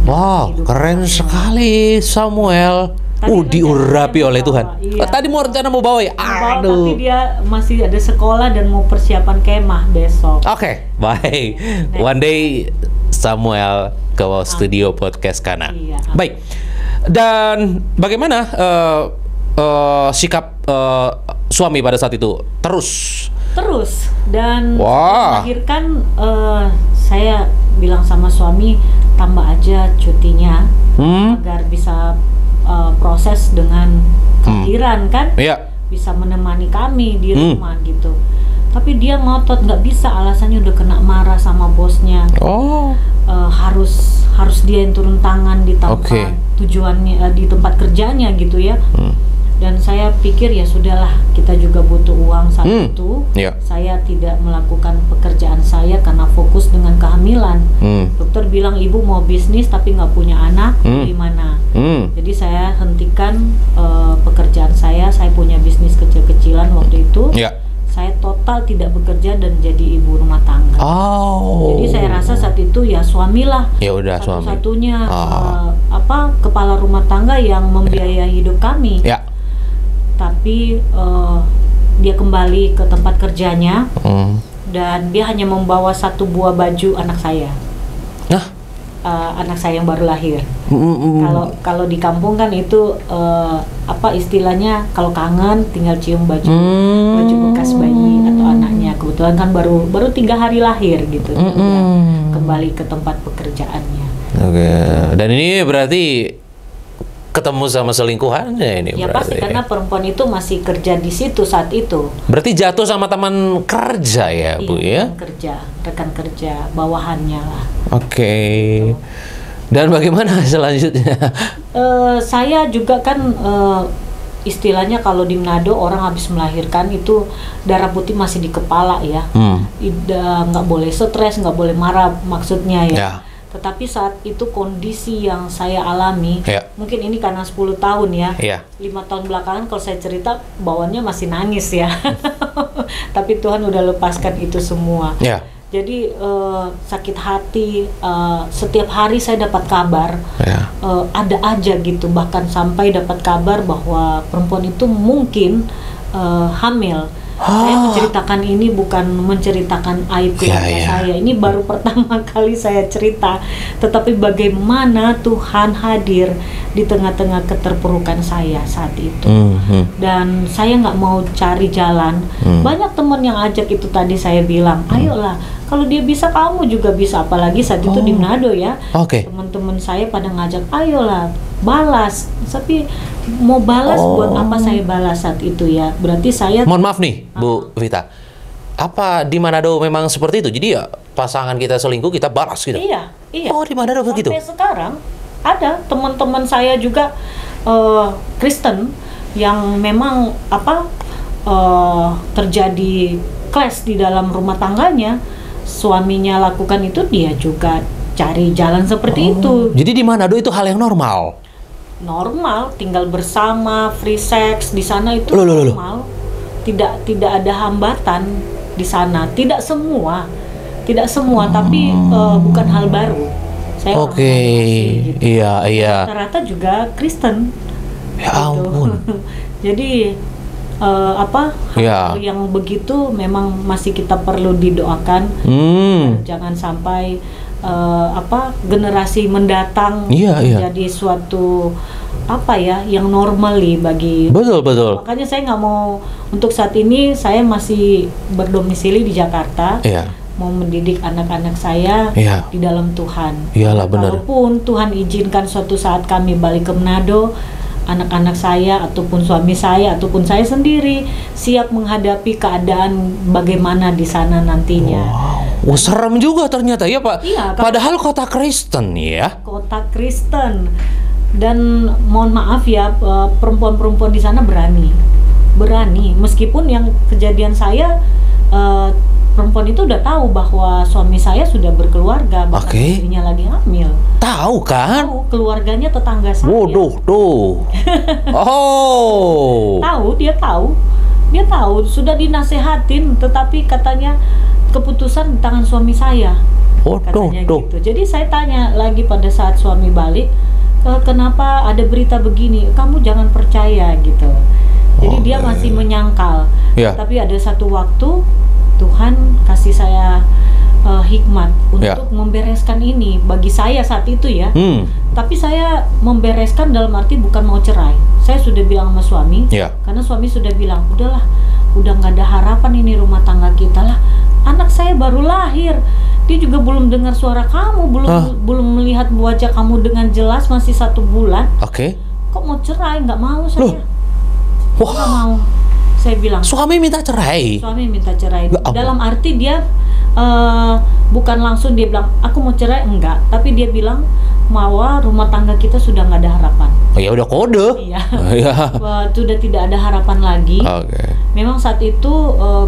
Wow, keren sekali Samuel. Diurapi oleh Tuhan. Iya. Tadi mau rencana mau bawa ya? Aduh. Tapi dia masih ada sekolah dan mau persiapan kemah besok. Oke, baik. One day Samuel ke studio podcast Kana. Iya. Baik. Dan bagaimana sikap suami pada saat itu? Terus dan Wah. melahirkan, saya bilang sama suami tambah aja cutinya agar bisa proses dengan kelahiran kan, bisa menemani kami di rumah gitu. Tapi dia ngotot nggak bisa, alasannya udah kena marah sama bosnya. Harus dia yang turun tangan di tempat tujuannya, di tempat kerjanya gitu ya. Dan saya pikir ya sudahlah, kita juga butuh uang saat itu. Saya tidak melakukan pekerjaan saya karena fokus dengan kehamilan. Dokter bilang ibu mau bisnis tapi nggak punya anak, gimana? Jadi saya hentikan pekerjaan saya punya bisnis kecil-kecilan waktu itu. Saya total tidak bekerja dan jadi ibu rumah tangga. Jadi saya rasa saat itu ya suamilah satu-satunya kepala rumah tangga yang membiayai hidup kami. Tapi dia kembali ke tempat kerjanya dan dia hanya membawa 1 buah baju anak saya. Anak saya yang baru lahir. Kalau di kampung kan itu istilahnya kalau kangen tinggal cium baju bekas bayi atau anaknya. Kebetulan kan baru 3 hari lahir gitu. Dia kembali ke tempat pekerjaannya. Dan ini berarti ketemu sama selingkuhannya ini. Ya pasti karena perempuan itu masih kerja di situ saat itu. Berarti jatuh sama teman kerja ya, Bu ya? Rekan kerja bawahannya lah. Dan bagaimana selanjutnya? Saya juga kan istilahnya kalau di Manado orang habis melahirkan itu darah putih masih di kepala ya. Nggak boleh stres, nggak boleh marah maksudnya ya. Tetapi saat itu kondisi yang saya alami, mungkin ini karena 10 tahun ya, 5 tahun belakangan kalau saya cerita bawaannya masih nangis ya. Tapi Tuhan udah lepaskan itu semua. Jadi sakit hati, setiap hari saya dapat kabar, ada aja gitu, bahkan sampai dapat kabar bahwa perempuan itu mungkin hamil. Saya menceritakan ini bukan menceritakan aib keluarga saya. Ini baru pertama kali saya cerita. Tetapi bagaimana Tuhan hadir di tengah-tengah keterpurukan saya saat itu. Dan saya nggak mau cari jalan. Banyak teman yang ajak itu tadi saya bilang, ayolah. Kalau dia bisa, kamu juga bisa. Apalagi saat itu di Manado ya. Teman-teman saya pada ngajak, ayolah balas. Tapi mau balas buat apa saya balas saat itu ya? Berarti saya... Mohon maaf nih, Bu Vita. Apa di Manado memang seperti itu? Jadi ya pasangan kita selingkuh kita balas gitu? Iya. Oh, di Manado begitu? Sampai sekarang ada teman-teman saya juga Kristen yang memang terjadi clash di dalam rumah tangganya. Suaminya lakukan itu, dia juga cari jalan seperti itu. Jadi di Manado itu hal yang normal? Normal, tinggal bersama, free sex di sana itu normal. Tidak ada hambatan di sana. Tidak semua, tapi bukan hal baru. Saya gitu. Iya. Rata-rata juga Kristen. Ya ampun. Jadi hal yang begitu memang masih kita perlu didoakan. Jangan sampai generasi mendatang menjadi suatu yang normally bagi betul. Makanya saya nggak mau, untuk saat ini saya masih berdomisili di Jakarta mau mendidik anak-anak saya Iya. di dalam Tuhan. Iyalah, benar. Walaupun Tuhan izinkan suatu saat kami balik ke Manado, anak-anak saya ataupun suami saya ataupun saya sendiri siap menghadapi keadaan bagaimana di sana nantinya. Wow, serem juga ternyata ya Pak. Iya, Padahal kota Kristen ya. Kota Kristen. Dan mohon maaf ya, perempuan-perempuan di sana berani, meskipun yang kejadian saya perempuan itu udah tahu bahwa suami saya sudah berkeluarga, bahkan istrinya lagi hamil. Tahu kan? Tahu, keluarganya tetangga saya. Waduh, tuh. Oh. Dia tahu, sudah dinasehatin, tetapi katanya keputusan di tangan suami saya. Katanya gitu. Jadi saya tanya lagi pada saat suami balik, kenapa ada berita begini? Kamu jangan percaya gitu. Jadi dia masih menyangkal. Tapi ada satu waktu Tuhan kasih saya hikmat untuk membereskan ini bagi saya saat itu ya. Tapi saya membereskan dalam arti bukan mau cerai. Saya sudah bilang sama suami, karena suami sudah bilang, udahlah, udah nggak ada harapan ini rumah tangga kita lah. Anak saya baru lahir, dia juga belum dengar suara kamu, belum melihat wajah kamu dengan jelas, masih 1 bulan. Kok mau cerai? Nggak mau saya. Nggak mau. Saya bilang. Suami minta cerai. Dalam arti dia bukan langsung dia bilang aku mau cerai, enggak. Tapi dia bilang bahwa rumah tangga kita sudah nggak ada harapan. Ya udah kode. Iya. Sudah tidak ada harapan lagi. Memang saat itu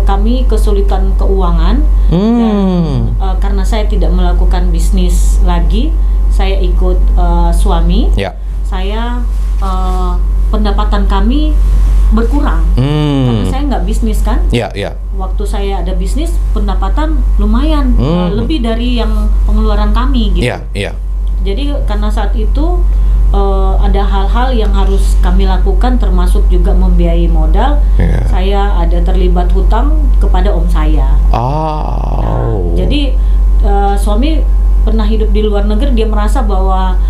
kami kesulitan keuangan dan karena saya tidak melakukan bisnis lagi, saya ikut suami. Saya pendapatan kami berkurang karena saya nggak bisnis kan. Waktu saya ada bisnis, pendapatan lumayan lebih dari yang pengeluaran kami gitu. Jadi karena saat itu ada hal-hal yang harus kami lakukan, termasuk juga membiayai modal. Saya ada terlibat hutang kepada om saya. Jadi suami pernah hidup di luar negeri, dia merasa bahwa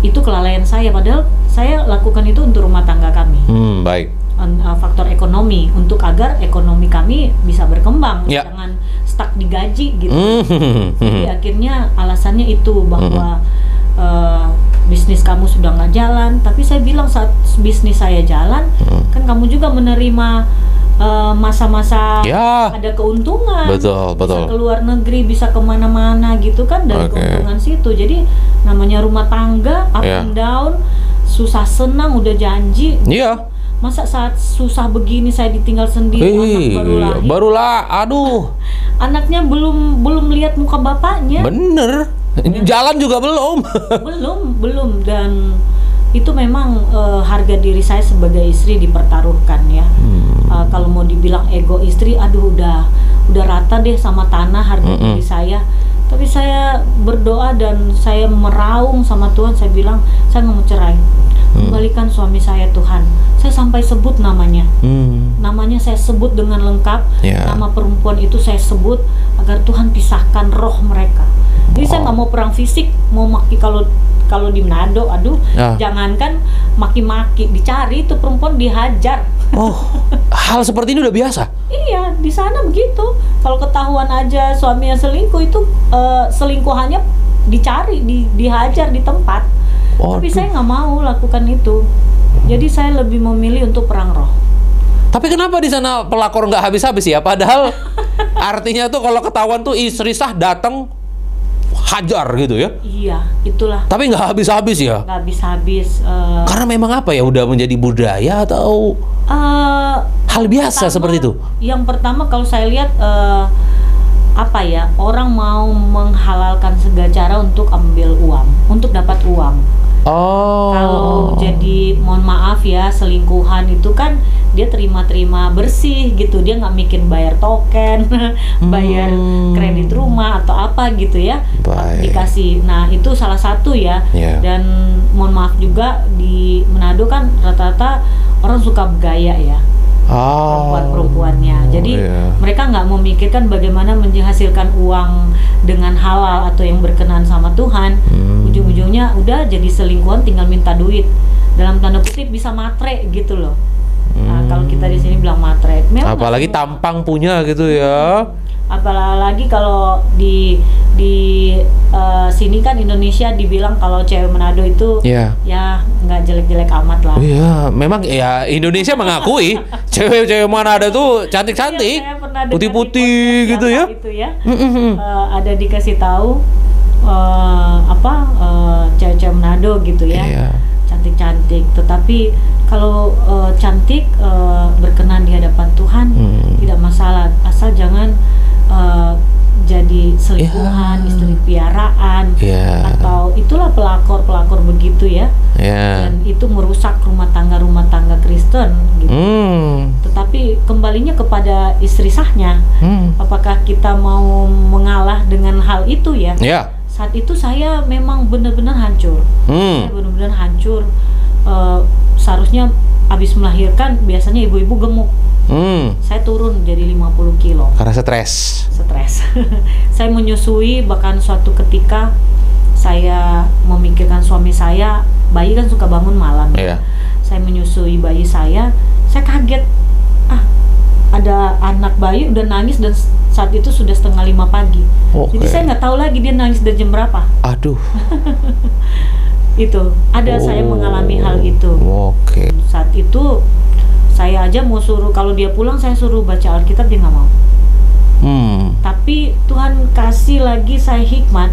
itu kelalaian saya, padahal saya lakukan itu untuk rumah tangga kami. Faktor ekonomi, untuk agar ekonomi kami bisa berkembang, jangan stuck di gaji gitu. Jadi akhirnya alasannya itu bahwa bisnis kamu sudah nggak jalan. Tapi saya bilang saat bisnis saya jalan, kan kamu juga menerima masa-masa ada keuntungan, bisa ke luar negeri, bisa kemana-mana gitu kan dari keuntungan situ. Jadi namanya rumah tangga up and down, susah senang, udah janji. Masa saat susah begini saya ditinggal sendiri, anak baru lahir. Aduh. Anaknya belum lihat muka bapaknya. Bener. Jalan juga belum. belum dan itu memang harga diri saya sebagai istri dipertaruhkan ya. Kalau mau dibilang ego istri, aduh udah rata deh sama tanah harga diri saya. Tapi saya berdoa dan saya meraung sama Tuhan, saya bilang saya nggak mau cerai. Kembalikan suami saya Tuhan. Saya sampai sebut namanya. Namanya saya sebut dengan lengkap. Nama perempuan itu saya sebut agar Tuhan pisahkan roh mereka. Jadi saya nggak mau perang fisik, mau maki kalau di Manado, jangankan maki-maki, dicari itu perempuan dihajar. Hal seperti ini udah biasa? Iya, di sana begitu. Kalau ketahuan aja suaminya selingkuh, itu selingkuhannya dicari, dihajar di tempat. Tapi saya nggak mau lakukan itu. Jadi saya lebih memilih untuk perang roh. Tapi kenapa di sana pelakor nggak habis-habis ya? Padahal artinya tuh kalau ketahuan tuh istri sah datang hajar gitu ya? Iya, itulah. Tapi nggak habis-habis ya? Nggak habis-habis. Karena memang apa ya? Udah menjadi budaya atau hal biasa seperti itu? Yang pertama kalau saya lihat apa ya? Orang mau menghalalkan segala cara untuk ambil uang, untuk dapat uang. Kalau jadi mohon maaf ya, selingkuhan itu kan dia terima-terima bersih gitu, dia nggak mikir bayar token, bayar kredit rumah atau apa gitu ya. Dikasih. Nah itu salah satu ya. Dan mohon maaf juga di Manado kan rata-rata orang suka bergaya ya, perempuan-perempuannya. Jadi mereka nggak memikirkan bagaimana menghasilkan uang dengan halal atau yang berkenan sama Tuhan. Ujung-ujungnya udah jadi selingkuhan, tinggal minta duit. Dalam tanda kutip bisa matre gitu loh. Nah, kalau kita di sini bilang matre. Apalagi tampang punya gitu ya. Apalagi kalau di sini kan Indonesia dibilang kalau cewek Manado itu Iya. ya nggak jelek-jelek amat lah. Iya, memang ya Indonesia mengakui cewek-cewek Manado tuh cantik-cantik, Iya, saya pernah dengar putih-putih di gitu podcast ya. Itu ya. Mm-mm. Ada dikasih tahu cewek-cewek Manado gitu ya. Iya. Cantik-cantik, tetapi kalau cantik berkenan di hadapan Tuhan tidak masalah, asal jangan jadi selingkuhan, Ya. istri piaraan, Ya. atau itulah pelakor begitu ya. Ya. Dan itu merusak rumah tangga Kristen gitu. Tetapi kembalinya kepada istri sahnya, apakah kita mau mengalah dengan hal itu ya? Ya. Saat itu saya memang benar-benar hancur. Saya benar-benar hancur. Seharusnya habis melahirkan biasanya ibu-ibu gemuk. Saya turun jadi 50 kilo. Karena stres. Saya menyusui, bahkan suatu ketika saya memikirkan suami saya, bayi kan suka bangun malam. Iya. Saya menyusui bayi saya kaget. Ada anak bayi udah nangis dan saat itu sudah 4:30 pagi. Jadi saya nggak tahu lagi dia nangis dari jam berapa. Aduh. Itu ada saya mengalami hal itu. Oke. Saat itu saya aja mau suruh, kalau dia pulang saya suruh baca Alkitab, dia nggak mau. Tapi Tuhan kasih lagi saya hikmat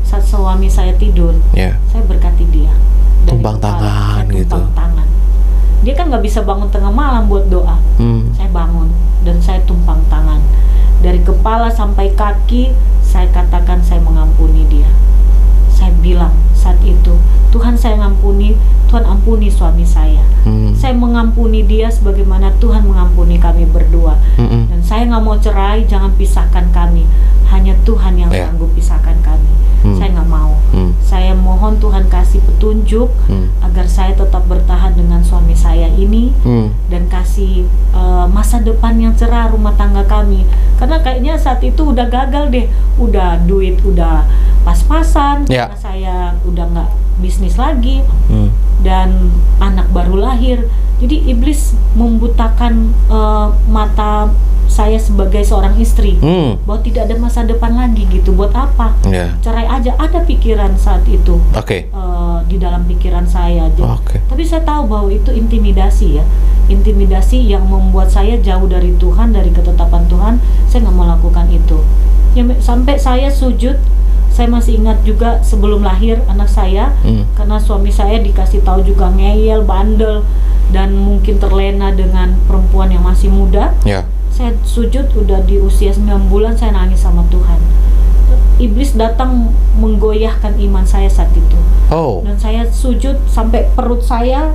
saat suami saya tidur. Ya. Saya berkati dia. Dari Tumpang kepala, tangan saya gitu. tumpang tangan. Dia kan nggak bisa bangun tengah malam buat doa. Saya bangun dan saya tumpang tangan. Dari kepala sampai kaki saya katakan saya mengampuni dia. Saya bilang saat itu, Tuhan saya ngampuni, Tuhan ampuni suami saya. Saya mengampuni dia sebagaimana Tuhan mengampuni kami berdua. Dan saya nggak mau cerai, jangan pisahkan kami. Hanya Tuhan yang sanggup pisahkan kami. Saya nggak mau. Saya mohon Tuhan kasih petunjuk agar saya tetap bertahan dengan suami saya ini dan kasih masa depan yang cerah rumah tangga kami. Karena kayaknya saat itu udah gagal deh, udah duit udah pas-pasan, karena saya udah nggak bisnis lagi dan anak baru lahir. Jadi iblis membutakan mata saya sebagai seorang istri bahwa tidak ada masa depan lagi gitu. Buat apa? Cerai aja, ada pikiran saat itu. Di dalam pikiran saya aja. Tapi saya tahu bahwa itu intimidasi ya, intimidasi yang membuat saya jauh dari Tuhan, dari ketetapan Tuhan. Saya nggak mau lakukan itu ya, sampai saya sujud. Saya masih ingat juga sebelum lahir anak saya, karena suami saya dikasih tahu juga ngeyel, bandel, dan mungkin terlena dengan perempuan yang masih muda. Saya sujud udah di usia 9 bulan, saya nangis sama Tuhan. Iblis datang menggoyahkan iman saya saat itu. Dan saya sujud sampai perut saya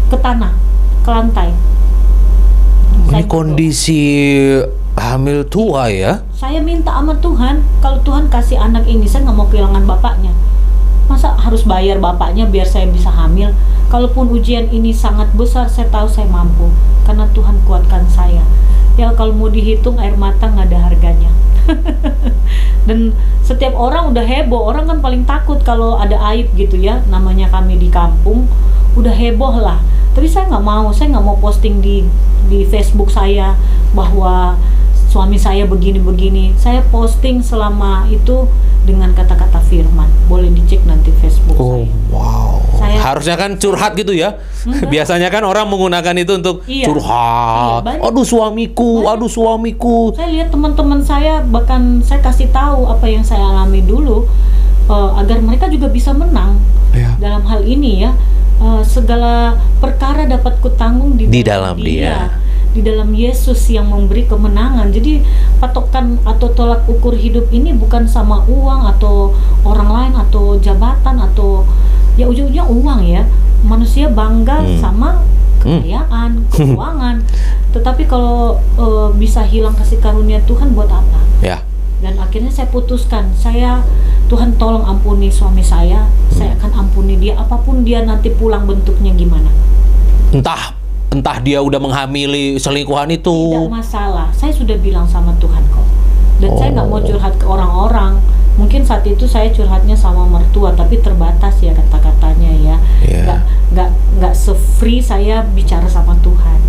ke tanah, ke lantai. Ini kondisi hamil tua ya? Saya minta sama Tuhan, kalau Tuhan kasih anak ini, saya nggak mau kehilangan bapaknya. Masa harus bayar bapaknya biar saya bisa hamil? Kalaupun ujian ini sangat besar, saya tahu saya mampu, karena Tuhan kuatkan saya. Ya kalau mau dihitung air mata nggak ada harganya. Dan setiap orang udah heboh, orang kan paling takut kalau ada aib gitu ya. Namanya kami di kampung, udah heboh lah. Tapi saya nggak mau posting di Facebook saya bahwa suami saya begini-begini. Saya posting selama itu dengan kata-kata firman. Boleh dicek nanti Facebook saya. Wow. Harusnya kan curhat gitu ya. Biasanya kan orang menggunakan itu untuk curhat. Aduh suamiku, aduh suamiku. Saya lihat teman-teman saya, bahkan saya kasih tahu apa yang saya alami dulu, agar mereka juga bisa menang dalam hal ini ya. Segala perkara dapat kutanggung di dalam Dia. Di dalam Yesus yang memberi kemenangan. Jadi patokan atau tolak ukur hidup ini bukan sama uang atau orang lain atau jabatan atau ya ujung-ujungnya uang ya. Manusia bangga sama kekayaan, keuangan. Tetapi kalau bisa hilang kasih karunia Tuhan buat apa? Dan akhirnya saya putuskan, Tuhan tolong ampuni suami saya. Saya akan ampuni dia, apapun dia nanti pulang bentuknya gimana. Entah dia udah menghamili selingkuhan itu. Tidak masalah, saya sudah bilang sama Tuhan kok. Dan saya nggak mau curhat ke orang-orang. mungkin saat itu saya curhatnya sama mertua, tapi terbatas ya kata-katanya ya. Yeah. Nggak se-free saya bicara sama Tuhan.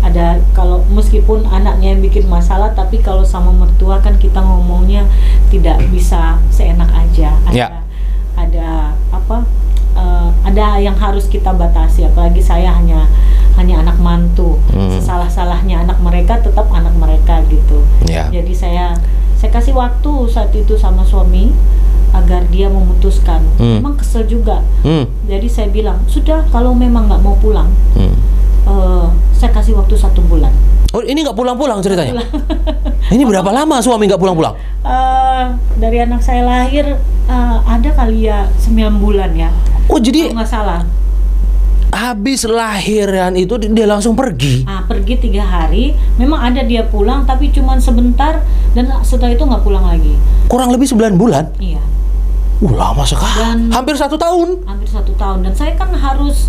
Ada, kalau meskipun anaknya yang bikin masalah, tapi kalau sama mertua kan kita ngomongnya tidak bisa seenak aja. Ada apa? Ada yang harus kita batasi. Apalagi saya hanya anak mantu. Sesalah-salahnya anak mereka tetap anak mereka gitu. Jadi saya kasih waktu saat itu sama suami agar dia memutuskan. Memang kesel juga. Jadi saya bilang, sudah kalau memang nggak mau pulang, saya kasih waktu 1 bulan. Oh, ini nggak pulang-pulang ceritanya? Ini berapa lama suami nggak pulang-pulang? Dari anak saya lahir ada kali ya 9 bulan ya. Oh, jadi nggak salah. Habis lahiran itu dia langsung pergi? Pergi 3 hari. Memang ada dia pulang, tapi cuma sebentar dan setelah itu nggak pulang lagi. Kurang lebih 9 bulan? Iya. Lama sekali. Dan hampir 1 tahun. Hampir 1 tahun. Dan saya kan harus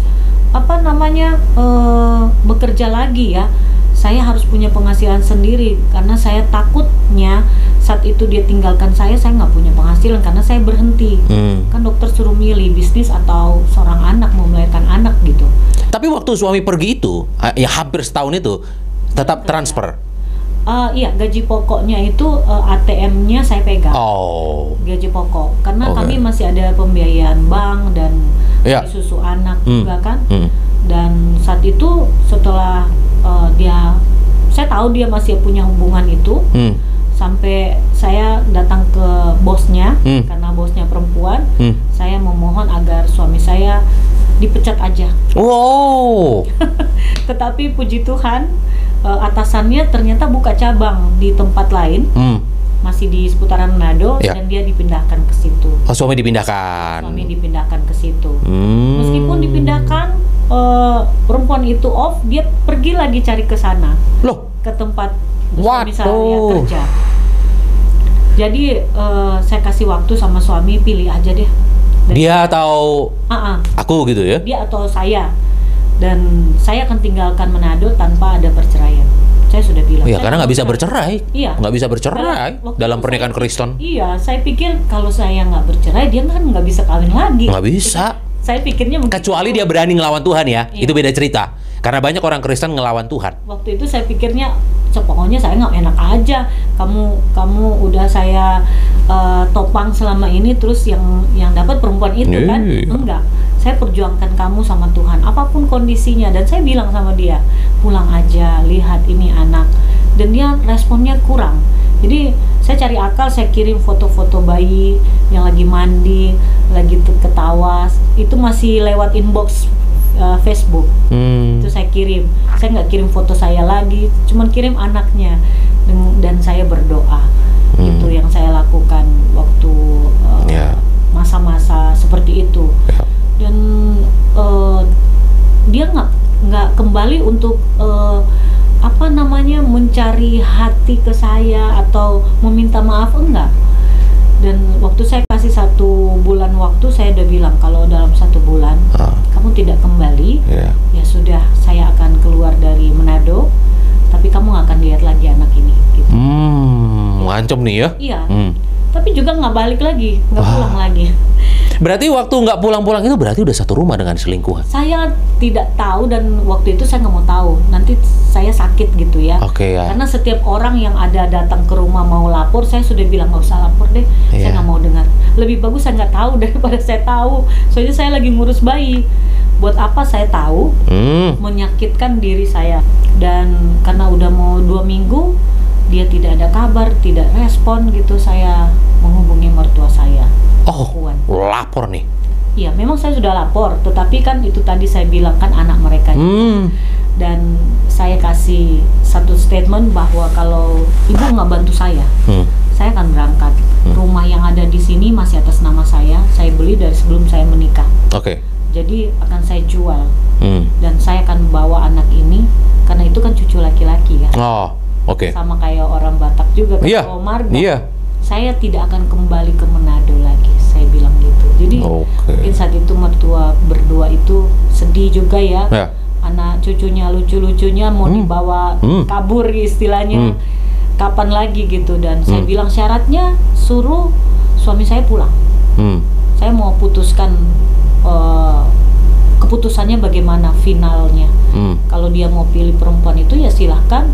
bekerja lagi ya. Saya harus punya penghasilan sendiri karena saya takutnya saat itu dia tinggalkan saya nggak punya penghasilan karena saya berhenti. Kan dokter suruh milih bisnis atau seorang anak, mau melahirkan anak gitu. Tapi waktu suami pergi itu, ya hampir setahun itu, tetap transfer? Iya, gaji pokoknya itu ATM-nya saya pegang. Gaji pokok, karena kami masih ada pembiayaan bank dan susu anak juga kan. Dan saat itu setelah saya tahu dia masih punya hubungan itu, sampai saya datang ke bosnya, karena bosnya perempuan, saya memohon agar suami saya dipecat aja. Wow. Tetapi puji Tuhan, atasannya ternyata buka cabang di tempat lain, masih di seputaran Manado, dan dia dipindahkan ke situ. Suami dipindahkan. Suami dipindahkan ke situ. Meskipun dipindahkan, perempuan itu off, dia pergi lagi cari ke sana. Loh, ke tempat suami saya kerja. Jadi saya kasih waktu sama suami, pilih aja deh. Dia atau aku gitu ya? Dia atau saya. Dan saya akan tinggalkan Manado tanpa ada perceraian. Saya sudah bilang. Iya, karena nggak bisa bercerai. Iya. Nggak bisa bercerai dalam pernikahan Kristen. Iya, saya pikir kalau saya nggak bercerai, dia kan nggak bisa kawin lagi. Nggak bisa. Saya pikirnya kecuali dia berani ngelawan Tuhan ya. Itu beda cerita. Karena banyak orang Kristen ngelawan Tuhan. Waktu itu saya pikirnya, pokoknya saya nggak enak aja. Kamu udah saya topang selama ini, terus yang dapat perempuan itu kan? Enggak. Saya perjuangkan kamu sama Tuhan, apapun kondisinya. Dan saya bilang sama dia, pulang aja, lihat ini anak. Dan dia responnya kurang. Jadi saya cari akal, saya kirim foto-foto bayi yang lagi mandi, lagi ketawa. Itu masih lewat inbox Facebook. Itu saya kirim. Saya nggak kirim foto saya lagi, cuman kirim anaknya. Dan saya berdoa. Itu yang saya lakukan waktu masa-masa seperti itu. Dan dia nggak kembali untuk mencari hati ke saya atau meminta maaf, enggak. Dan waktu saya kasih 1 bulan waktu, saya udah bilang kalau dalam 1 bulan kamu tidak kembali, ya sudah, saya akan keluar dari Manado, tapi kamu nggak akan lihat lagi anak ini gitu. Ngancem nih ya? Iya. Tapi juga nggak balik lagi, nggak pulang lagi. Berarti waktu nggak pulang-pulang itu berarti udah satu rumah dengan selingkuhan? Saya tidak tahu, dan waktu itu saya nggak mau tahu. Nanti saya sakit gitu ya. Karena setiap orang yang ada datang ke rumah mau lapor, saya sudah bilang nggak usah lapor deh. Saya nggak mau dengar. Lebih bagus saya nggak tahu daripada saya tahu. Soalnya saya lagi ngurus bayi. Buat apa saya tahu? Menyakitkan diri saya. Dan karena udah mau 2 minggu, dia tidak ada kabar, tidak respon gitu. Saya menghubungi mertua saya. Lapor nih? Iya, memang saya sudah lapor, tetapi kan itu tadi saya bilang kan anak mereka. Dan saya kasih 1 statement bahwa kalau ibu nggak bantu saya akan berangkat. Rumah yang ada di sini masih atas nama saya beli dari sebelum saya menikah. Jadi akan saya jual, dan saya akan bawa anak ini, karena itu kan cucu laki-laki ya. Sama kayak orang Batak juga, kalau marga. Saya tidak akan kembali ke Manado lagi, saya bilang gitu. Jadi mungkin saat itu mertua berdua itu sedih juga ya. Anak cucunya lucu-lucunya mau dibawa kabur istilahnya. Kapan lagi gitu. Dan saya bilang syaratnya suruh suami saya pulang. Saya mau putuskan keputusannya bagaimana finalnya. Kalau dia mau pilih perempuan itu ya silahkan,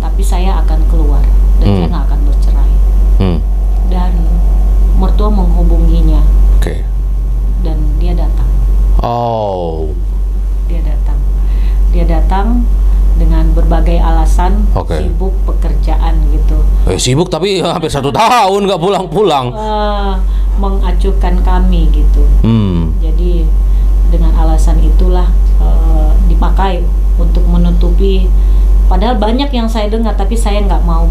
tapi saya akan keluar dan saya nggak akan bercerai. Dan mertua menghubunginya. Oke. Dan dia datang. Oh. Dia datang dengan berbagai alasan, Oke. sibuk pekerjaan gitu. Sibuk tapi hampir 1 tahun nggak pulang-pulang. Mengacuhkan kami gitu. Jadi dengan alasan itulah dipakai untuk menutupi. Padahal banyak yang saya dengar, tapi saya nggak mau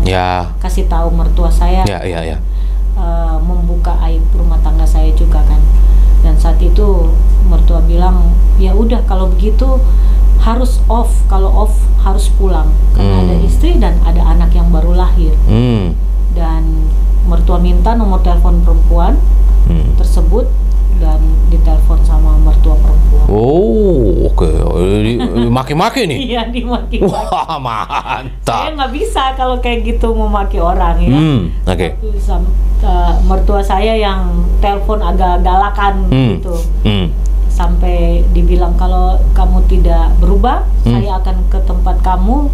kasih tahu mertua saya. Membuka aib rumah tangga saya juga kan. Dan saat itu mertua bilang, ya udah kalau begitu harus off. Kalau off harus pulang karena ada istri dan ada anak yang baru lahir. Dan mertua minta nomor telepon perempuan tersebut dan ditelepon sama mertua perempuan. Oh, oke. Maki-maki nih? Iya, dimaki-maki. Wah, mantap. Saya nggak bisa kalau kayak gitu memaki orang ya. Oke. Mertua saya yang telepon agak galakan gitu. Sampai dibilang kalau kamu tidak berubah, saya akan ke tempat kamu,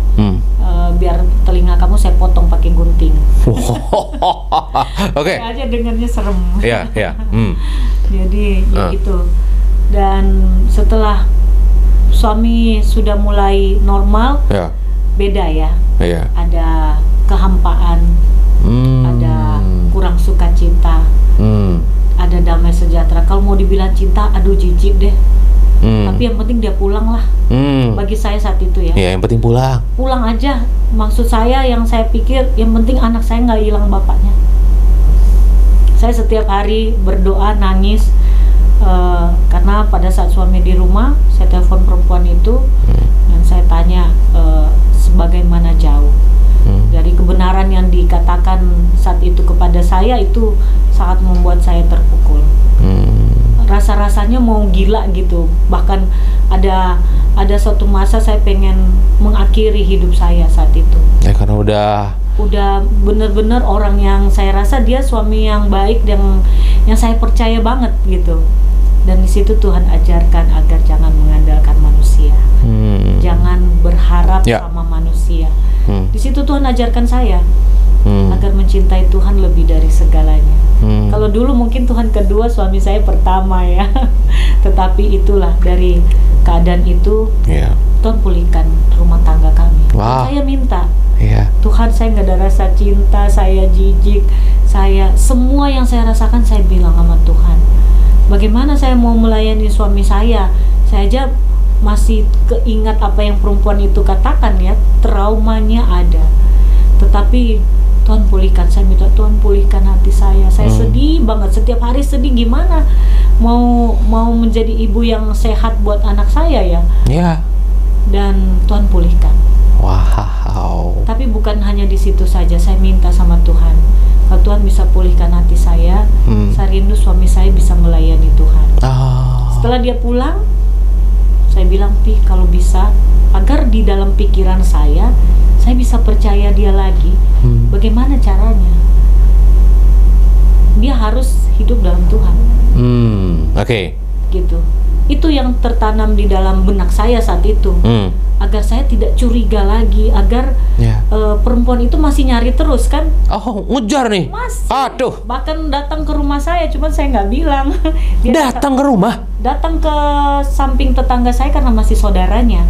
biar telinga kamu saya potong pakai gunting. Oke. Aja dengannya serem. Iya. Jadi ya gitu. Dan setelah suami sudah mulai normal, beda ya. Ada kehampaan, ada kurang sukacita. Ada damai sejahtera. Kalau mau dibilang cinta, aduh jijik deh. Tapi yang penting dia pulang lah. Bagi saya saat itu ya. Iya, yang penting pulang. Pulang aja. Maksud saya, yang saya pikir, yang penting anak saya nggak hilang bapaknya. Saya setiap hari berdoa, nangis, karena pada saat suami di rumah, saya telepon perempuan itu dan saya tanya sebagaimana jauh. Dari kebenaran yang dikatakan saat itu kepada saya itu sangat membuat saya terpukul. Rasa-rasanya mau gila gitu. Bahkan ada suatu masa saya pengen mengakhiri hidup saya saat itu. Ya karena udah bener-bener orang yang saya rasa dia suami yang baik, yang saya percaya banget gitu. Dan di situ Tuhan ajarkan agar jangan mengandalkan manusia, jangan berharap sama manusia. Di situ Tuhan ajarkan saya agar mencintai Tuhan lebih dari segalanya. Kalau dulu mungkin Tuhan kedua, suami saya pertama ya. Tetapi itulah, dari keadaan itu Tuhan pulihkan rumah tangga kami. Dan saya minta, Tuhan, saya nggak ada rasa cinta, saya jijik, semua yang saya rasakan saya bilang sama Tuhan. Bagaimana saya mau melayani suami saya? Saya aja masih keingat apa yang perempuan itu katakan ya, traumanya ada. Tetapi Tuhan pulihkan, saya minta Tuhan pulihkan hati saya. Saya sedih banget, setiap hari sedih. Gimana mau menjadi ibu yang sehat buat anak saya ya? Dan Tuhan pulihkan. Wow. Tapi bukan hanya di situ saja, saya minta sama Tuhan, kalau Tuhan bisa pulihkan hati saya, saya rindu suami saya bisa melayani Tuhan. Setelah dia pulang, saya bilang, Pi, kalau bisa, agar di dalam pikiran saya bisa percaya dia lagi. Bagaimana caranya? Dia harus hidup dalam Tuhan. Oke. Gitu. Itu yang tertanam di dalam benak saya saat itu. Agar saya tidak curiga lagi, agar perempuan itu masih nyari terus kan. Ngejar nih. Masih. Aduh. Bahkan datang ke rumah saya, cuman saya nggak bilang. Dia datang ke rumah? Datang ke samping tetangga saya karena masih saudaranya.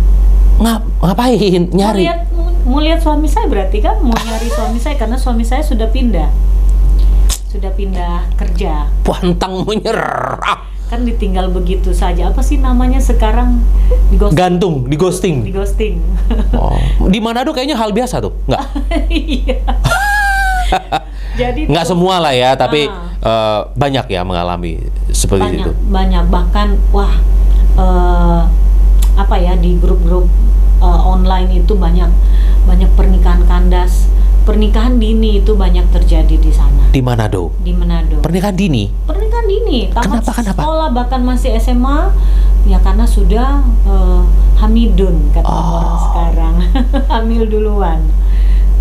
Ngapain? Nyari? Mau lihat suami saya berarti kan, mau nyari suami saya karena suami saya sudah pindah kerja. Pantang menyerah. Kan ditinggal begitu saja. Apa sih namanya sekarang? Gantung, di ghosting. Di Manado kayaknya hal biasa tuh, nggak? Iya. Jadi nggak semua lah ya, tapi banyak ya mengalami seperti itu. Banyak, bahkan di grup-grup online itu banyak pernikahan kandas. Pernikahan dini itu banyak terjadi di sana. Di Manado? Di Manado. Pernikahan dini? Pernikahan dini. Tamat sekolah, bahkan masih SMA. Ya karena sudah hamidun, kata orang sekarang. Hamil duluan.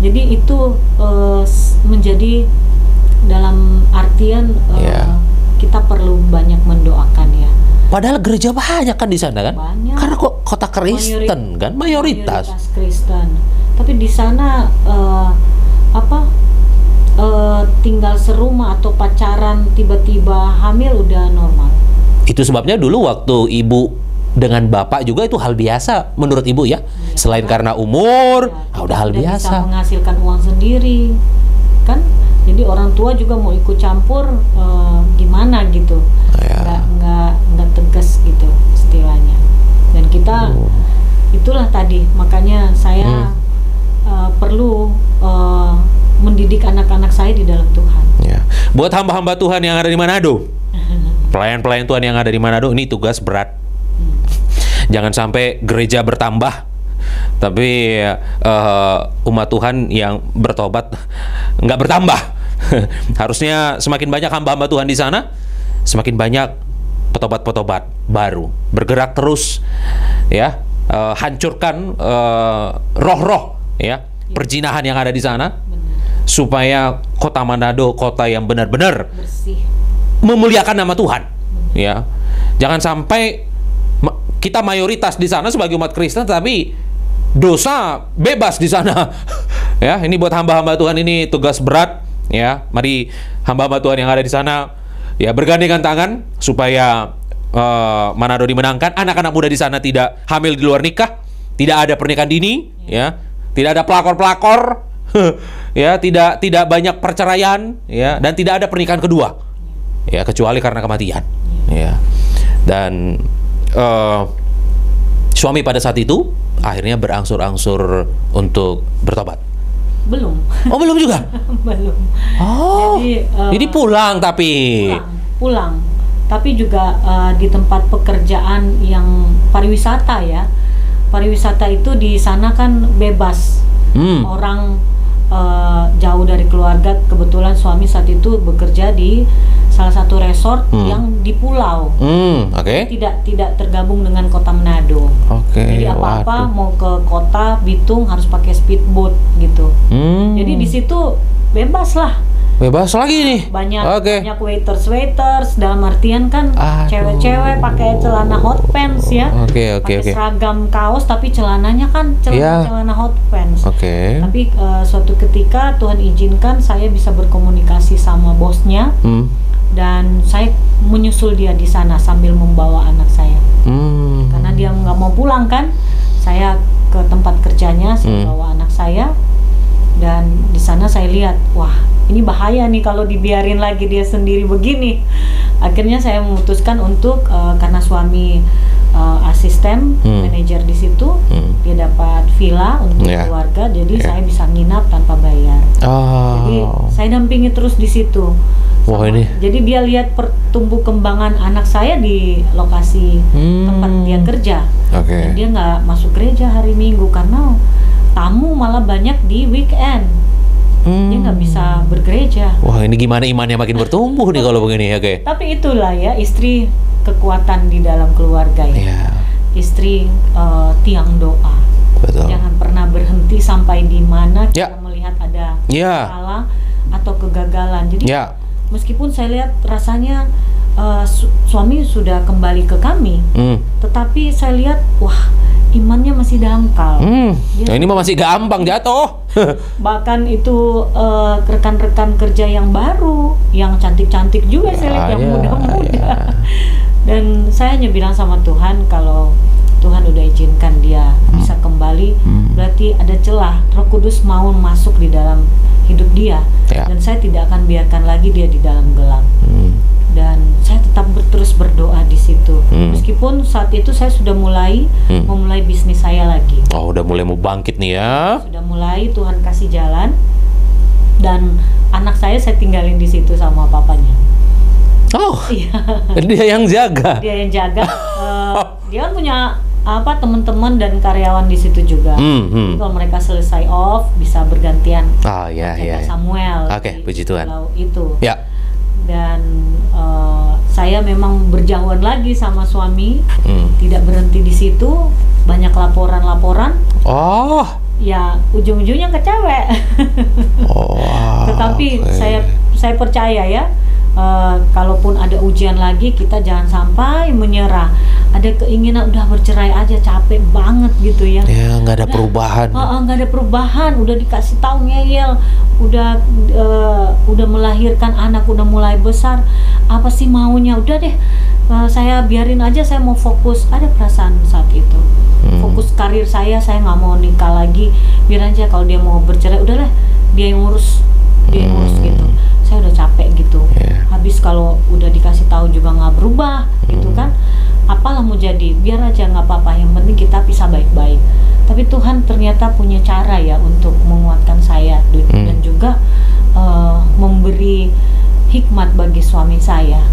Jadi itu menjadi dalam artian kita perlu banyak mendoakan ya. Padahal gereja banyak kan di sana kan? Banyak. Karena kok kota Kristen kan, mayoritas Kristen. Tapi di sana tinggal serumah atau pacaran tiba-tiba hamil udah normal. Itu sebabnya dulu waktu ibu dengan bapak juga itu hal biasa menurut ibu ya. Selain karena umur, udah hal biasa. Bisa menghasilkan uang sendiri, kan? Jadi orang tua juga mau ikut campur gimana gitu, nggak tegas gitu istilahnya. Dan kita itulah tadi makanya saya perlu mendidik anak-anak saya di dalam Tuhan. Ya. Buat hamba-hamba Tuhan yang ada di Manado, pelayan-pelayan Tuhan yang ada di Manado, ini tugas berat. Jangan sampai gereja bertambah, tapi umat Tuhan yang bertobat nggak bertambah. Harusnya semakin banyak hamba-hamba Tuhan di sana, semakin banyak petobat-petobat baru bergerak terus, ya, hancurkan roh-roh, ya, perjinahan yang ada di sana, supaya kota Manado kota yang benar-benar bersih, memuliakan nama Tuhan, ya. Jangan sampai kita mayoritas di sana sebagai umat Kristen, tapi dosa bebas di sana. Ya, ini buat hamba-hamba Tuhan ini tugas berat. Ya, mari hamba-hamba Tuhan yang ada di sana ya bergandengan tangan supaya Manado dimenangkan. Anak-anak muda di sana tidak hamil di luar nikah, tidak ada pernikahan dini, ya, tidak ada pelakor-pelakor, ya, tidak banyak perceraian, ya, dan tidak ada pernikahan kedua, ya, kecuali karena kematian, ya. Dan suami pada saat itu akhirnya berangsur-angsur untuk bertobat. Belum. Oh, belum juga? Belum. Oh, jadi pulang tapi? Pulang. Tapi juga di tempat pekerjaan yang pariwisata ya. Pariwisata itu di sana kan bebas. Orang jauh dari keluarga. Kebetulan suami saat itu bekerja di salah satu resort yang di pulau. Tidak tergabung dengan kota Manado. Jadi apa-apa mau ke kota Bitung harus pakai speedboat gitu. Jadi di situ bebas lah. Bebas lagi nih. Banyak waiters dalam artian kan cewek-cewek pakai celana hot pants ya. Pakai seragam kaos tapi celananya kan celana hot pants. Tapi suatu ketika Tuhan izinkan saya bisa berkomunikasi sama bosnya. Dan saya menyusul dia di sana sambil membawa anak saya. Karena dia nggak mau pulang kan, saya ke tempat kerjanya, saya bawa anak saya. Dan di sana saya lihat, wah ini bahaya nih kalau dibiarin lagi dia sendiri begini. Akhirnya saya memutuskan untuk karena suami asisten manajer di situ, dia dapat villa untuk keluarga, jadi saya bisa nginap tanpa bayar. Jadi saya dampingi terus di situ. Jadi dia lihat pertumbuh kembangan anak saya di lokasi tempat dia kerja. Dan dia nggak masuk gereja hari Minggu karena tamu malah banyak di weekend. Dia nggak bisa bergereja. Wah, ini gimana imannya makin bertumbuh nih kalau begini, Tapi itulah ya, istri kekuatan di dalam keluarga ya. Istri tiang doa. Betul. Jangan pernah berhenti sampai di mana kita melihat ada salah atau kegagalan. Jadi meskipun saya lihat rasanya suami sudah kembali ke kami, tetapi saya lihat wah imannya masih dangkal. Ini mah masih gampang jatuh. Bahkan itu rekan-rekan kerja yang baru, yang cantik-cantik juga saya lihat, yang muda-muda. Dan saya hanya bilang sama Tuhan, kalau Tuhan udah izinkan dia bisa kembali, berarti ada celah. Roh Kudus mau masuk di dalam hidup dia, dan saya tidak akan biarkan lagi dia di dalam gelap. Dan saya tetap terus berdoa di situ. Meskipun saat itu saya sudah memulai bisnis saya lagi. Oh, udah mulai mau bangkit nih ya. Sudah mulai, Tuhan kasih jalan. Dan anak saya tinggalin di situ sama papanya. Oh, dia yang jaga. Dia yang jaga. Dia kan punya teman-teman dan karyawan di situ juga. Kalau mereka selesai off bisa bergantian. Samuel. Puji Tuhan. Itu. Ya. Dan saya memang berjauhan lagi sama suami, tidak berhenti di situ, banyak laporan-laporan. Ya ujung-ujungnya ke cewek. Tetapi saya percaya ya, kalaupun ada ujian lagi, kita jangan sampai menyerah. Ada keinginan udah bercerai aja, capek banget gitu ya. Ya, nggak ada perubahan. Nggak ada perubahan, udah dikasih tahu ngeyel, udah melahirkan anak, udah mulai besar, apa sih maunya? Udah deh, saya biarin aja, saya mau fokus. Ada perasaan saat itu, fokus karir saya nggak mau nikah lagi, biar aja kalau dia mau bercerai, udahlah dia yang ngurus gitu. Saya udah capek gitu. Habis kalau udah dikasih tahu juga nggak berubah gitu kan, apalah mau jadi, biar aja nggak apa-apa, yang penting kita bisa baik-baik. Tapi Tuhan ternyata punya cara ya untuk menguatkan saya dan juga memberi hikmat bagi suami saya,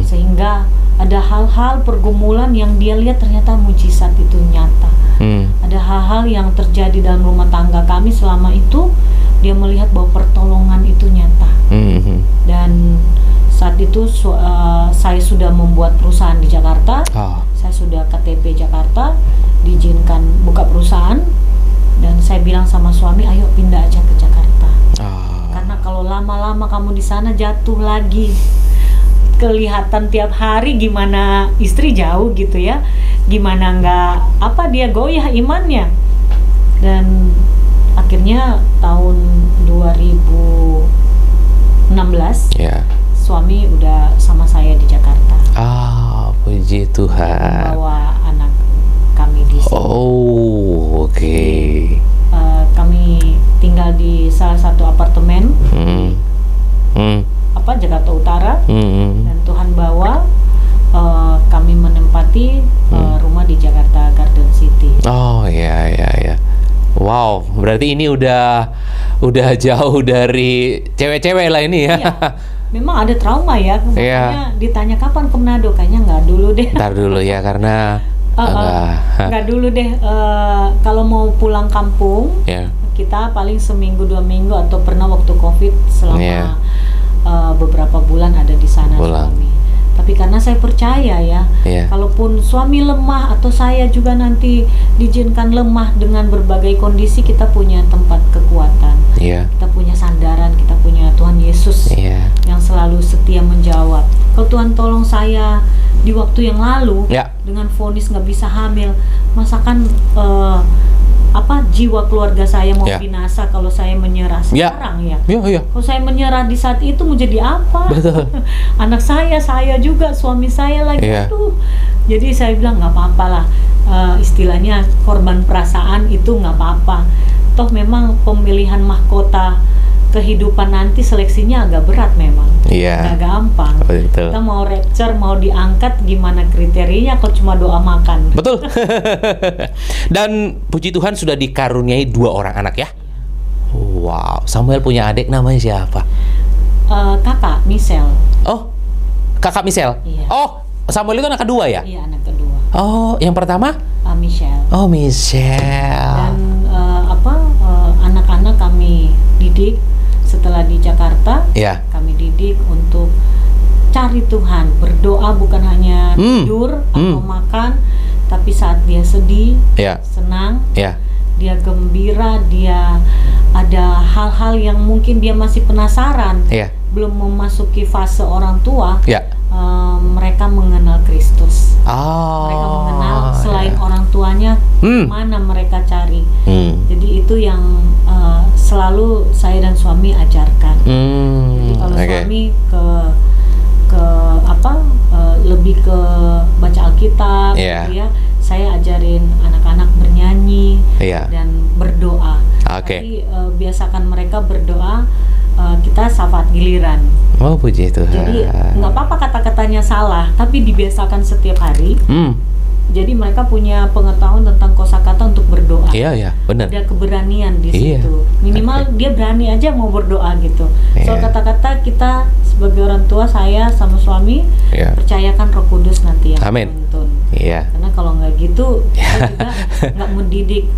sehingga ada hal-hal pergumulan yang dia lihat ternyata mujizat itu nyata. Ada hal-hal yang terjadi dalam rumah tangga kami selama itu, dia melihat bahwa pertolongan itu nyata. Dan saat itu saya sudah membuat perusahaan di Jakarta. Saya sudah KTP Jakarta, diizinkan buka perusahaan, dan saya bilang sama suami, ayo pindah aja ke Jakarta. Karena kalau lama-lama kamu di sana jatuh lagi. Kelihatan tiap hari gimana istri jauh gitu ya, gimana dia goyah imannya. Dan akhirnya tahun 2016 suami udah sama saya di Jakarta. Puji Tuhan. Membawa anak kami di sini. Oke. Kami tinggal di salah satu apartemen Jakarta Utara, dan Tuhan bawa kami menempati rumah di Jakarta Garden City. Iya. Wow, berarti ini udah jauh dari cewek-cewek lah ini ya. Iya. Memang ada trauma ya, makanya ditanya kapan ke Manado, kayaknya nggak dulu deh. Ntar dulu ya, karena nggak dulu deh. Kalau mau pulang kampung, kita paling seminggu 2 minggu, atau pernah waktu COVID selama beberapa bulan ada di sana suami. Tapi karena saya percaya ya, kalaupun suami lemah atau saya juga nanti diizinkan lemah dengan berbagai kondisi, kita punya tempat kekuatan, kita punya sandaran, kita punya Tuhan Yesus yang selalu setia menjawab. Kalau Tuhan tolong saya di waktu yang lalu dengan vonis nggak bisa hamil, masakan jiwa keluarga saya mau binasa kalau saya menyerah sekarang Kalau saya menyerah di saat itu mau jadi apa? Betul. Anak saya juga, suami saya lagi. Jadi saya bilang nggak apa-apa lah, istilahnya korban perasaan itu nggak apa-apa. Toh memang pemilihan mahkota kehidupan nanti seleksinya agak berat memang. Nggak gampang. Betul. Kita mau rapture, mau diangkat, gimana kriterianya kalau cuma doa makan. Betul. Dan puji Tuhan sudah dikaruniai 2 orang anak ya. Wow, Samuel punya adik namanya siapa? Kakak Michelle. Oh, kakak Michelle. Oh, Samuel itu anak kedua ya? Iya, anak kedua. Oh, yang pertama? Michelle. Oh, Michelle. Dan anak-anak kami didik setelah di Jakarta. Kami didik untuk cari Tuhan, berdoa, bukan hanya tidur atau makan, tapi saat dia sedih, senang, dia gembira, dia ada hal-hal yang mungkin dia masih penasaran, belum memasuki fase orang tua, mereka mengenal Kristus. Mereka mengenal selain orang tuanya, mana mereka cari. Jadi itu yang selalu saya dan suami ajarkan. Jadi kalau suami lebih ke baca Alkitab, gitu ya. Saya ajarin anak-anak bernyanyi dan berdoa. Tapi biasakan mereka berdoa, kita syafaat giliran. Oh, puji Tuhan. Jadi nggak apa-apa kata-katanya salah, tapi dibiasakan setiap hari. Jadi mereka punya pengetahuan tentang kosakata untuk berdoa. Iya, benar. Ada keberanian di situ. Minimal dia berani aja mau berdoa gitu. Soal kata-kata, kita sebagai orang tua, saya sama suami percayakan Roh Kudus nanti yang menuntun. Karena kalau nggak gitu, kita juga nggak mendidik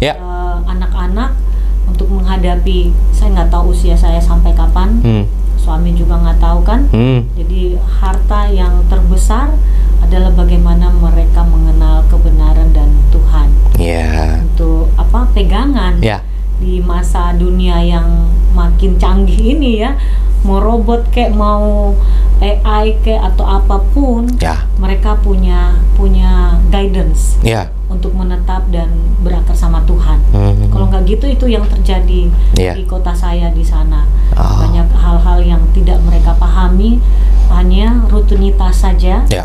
anak-anak untuk menghadapi. Saya nggak tahu usia saya sampai kapan. Suami juga nggak tahu kan. Jadi harta yang terbesar adalah bagaimana mereka mengenal kebenaran dan Tuhan. Untuk pegangan di masa dunia yang makin canggih ini ya, mau robot kayak mau AI kayak atau apapun, Ya. mereka punya guidance Ya. untuk menetap dan berakar sama Tuhan. Kalau nggak gitu, itu yang terjadi Ya. di kota saya di sana. Oh. Banyak hal-hal yang tidak mereka pahami, hanya rutinitas saja. Ya.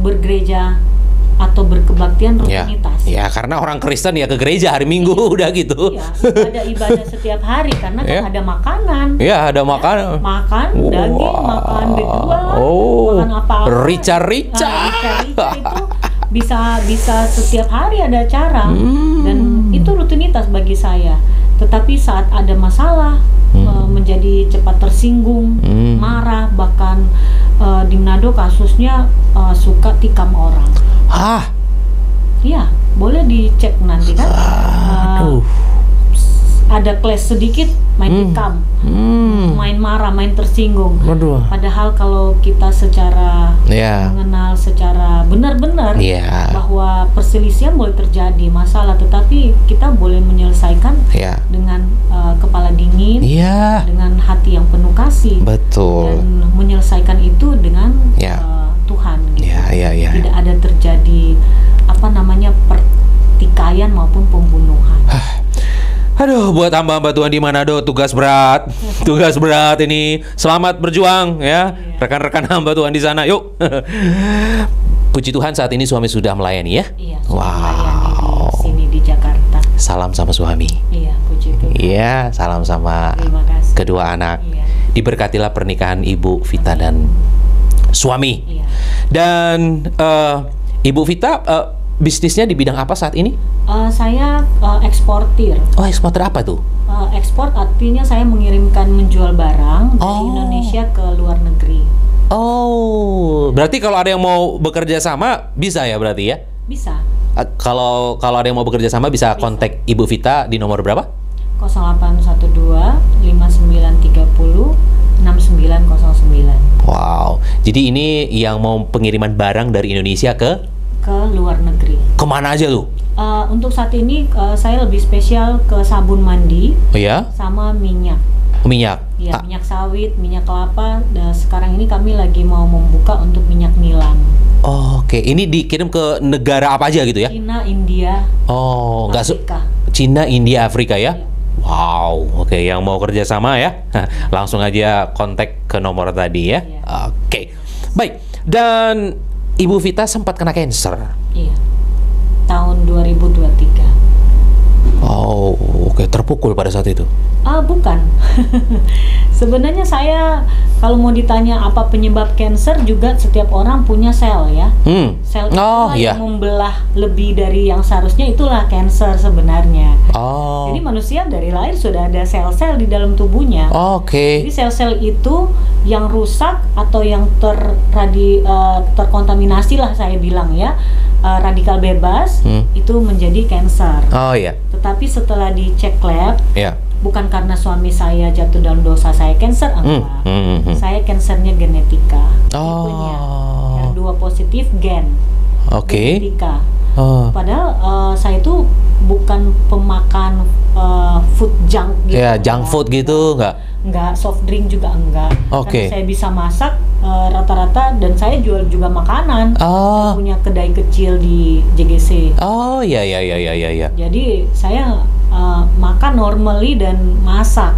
Bergereja atau berkebaktian Ya. rutinitas. Ya, karena orang Kristen ya ke gereja hari Minggu udah gitu. Iya, ibadah setiap hari karena kan Ya. ada makanan. Ya, ada makanan. Makan daging, makan dijual, Oh. makan apa-apa. Rica-rica. Rica-rica itu bisa setiap hari ada acara, dan itu rutinitas bagi saya. Tetapi saat ada masalah, menjadi cepat tersinggung, marah, bahkan di Manado kasusnya suka tikam orang. Hah? Iya, boleh dicek nanti kan. Aduh. Ada clash sedikit, main tikam, main marah, main tersinggung. Waduh. Padahal kalau kita secara Ya. mengenal secara benar-benar Ya. bahwa perselisihan boleh terjadi masalah, tetapi kita boleh menyelesaikan Ya. dengan kepala dingin, Iya. dengan hati yang penuh kasih, Betul. dan menyelesaikan itu dengan Ya. Tuhan. Gitu. Ya. Tidak ada terjadi pertikaian maupun pembunuhan. Aduh, buat hamba-hamba Tuhan di Manado, tugas berat. Tugas berat ini. Selamat berjuang ya, rekan-rekan hamba Tuhan di sana. Yuk. Puji Tuhan saat ini suami sudah melayani ya. Iya, sudah melayani di sini di Jakarta. Salam sama suami. Iya, puji Tuhan. Iya, salam sama Terima kasih. kedua anak. Iya. Diberkatilah pernikahan Ibu Vita dan suami. Iya. Dan Ibu Vita bisnisnya di bidang apa saat ini? Saya eksportir. Oh, eksporter apa tuh? Ekspor artinya saya menjual barang dari Oh. Indonesia ke luar negeri. Oh, berarti kalau ada yang mau bekerja sama bisa ya berarti ya? Bisa. Kalau ada yang mau bekerja sama bisa kontak Ibu Vita di nomor berapa? 0812 5930 6909. Wow. Jadi ini yang mau pengiriman barang dari Indonesia ke Luar negeri. kemana aja tuh? Untuk saat ini saya lebih spesial ke sabun mandi Oh ya? sama minyak. Minyak. Ya, Ah, minyak sawit, minyak kelapa. Dan sekarang ini kami lagi mau membuka untuk minyak nilam. Oke, ini dikirim ke negara apa aja gitu ya? Cina, India, Oh, nggak Afrika. Cina, India, Afrika ya? Iya. Wow, oke, yang mau kerja sama ya, langsung aja kontak ke nomor tadi ya. Iya. Oke, baik. Dan Ibu Vita sempat kena cancer. Iya. Tahun 2023. Oh, oke, terpukul pada saat itu. Bukan. Sebenarnya saya kalau mau ditanya apa penyebab cancer, juga setiap orang punya sel ya. Sel itulah iya. yang membelah lebih dari yang seharusnya, itulah cancer sebenarnya. Oh, Jadi manusia dari lahir sudah ada sel-sel di dalam tubuhnya. oke. Jadi sel-sel itu yang rusak atau yang terkontaminasi lah saya bilang ya, radikal bebas, itu menjadi cancer. Oh iya, Tetapi setelah dicek lab, ya. bukan karena suami saya jatuh dalam dosa saya cancer, enggak. Saya cancernya genetika. Tipenya Oh, R2 positif gen. oke. Genetika. Oh, Padahal saya itu bukan pemakan food junk gitu. ya, junk food gitu nggak? Soft drink juga enggak. Oke. Karena saya bisa masak rata-rata, dan saya jual juga makanan. Oh. Saya punya kedai kecil di JGC. Oh, ya. Jadi saya makan normally dan masak.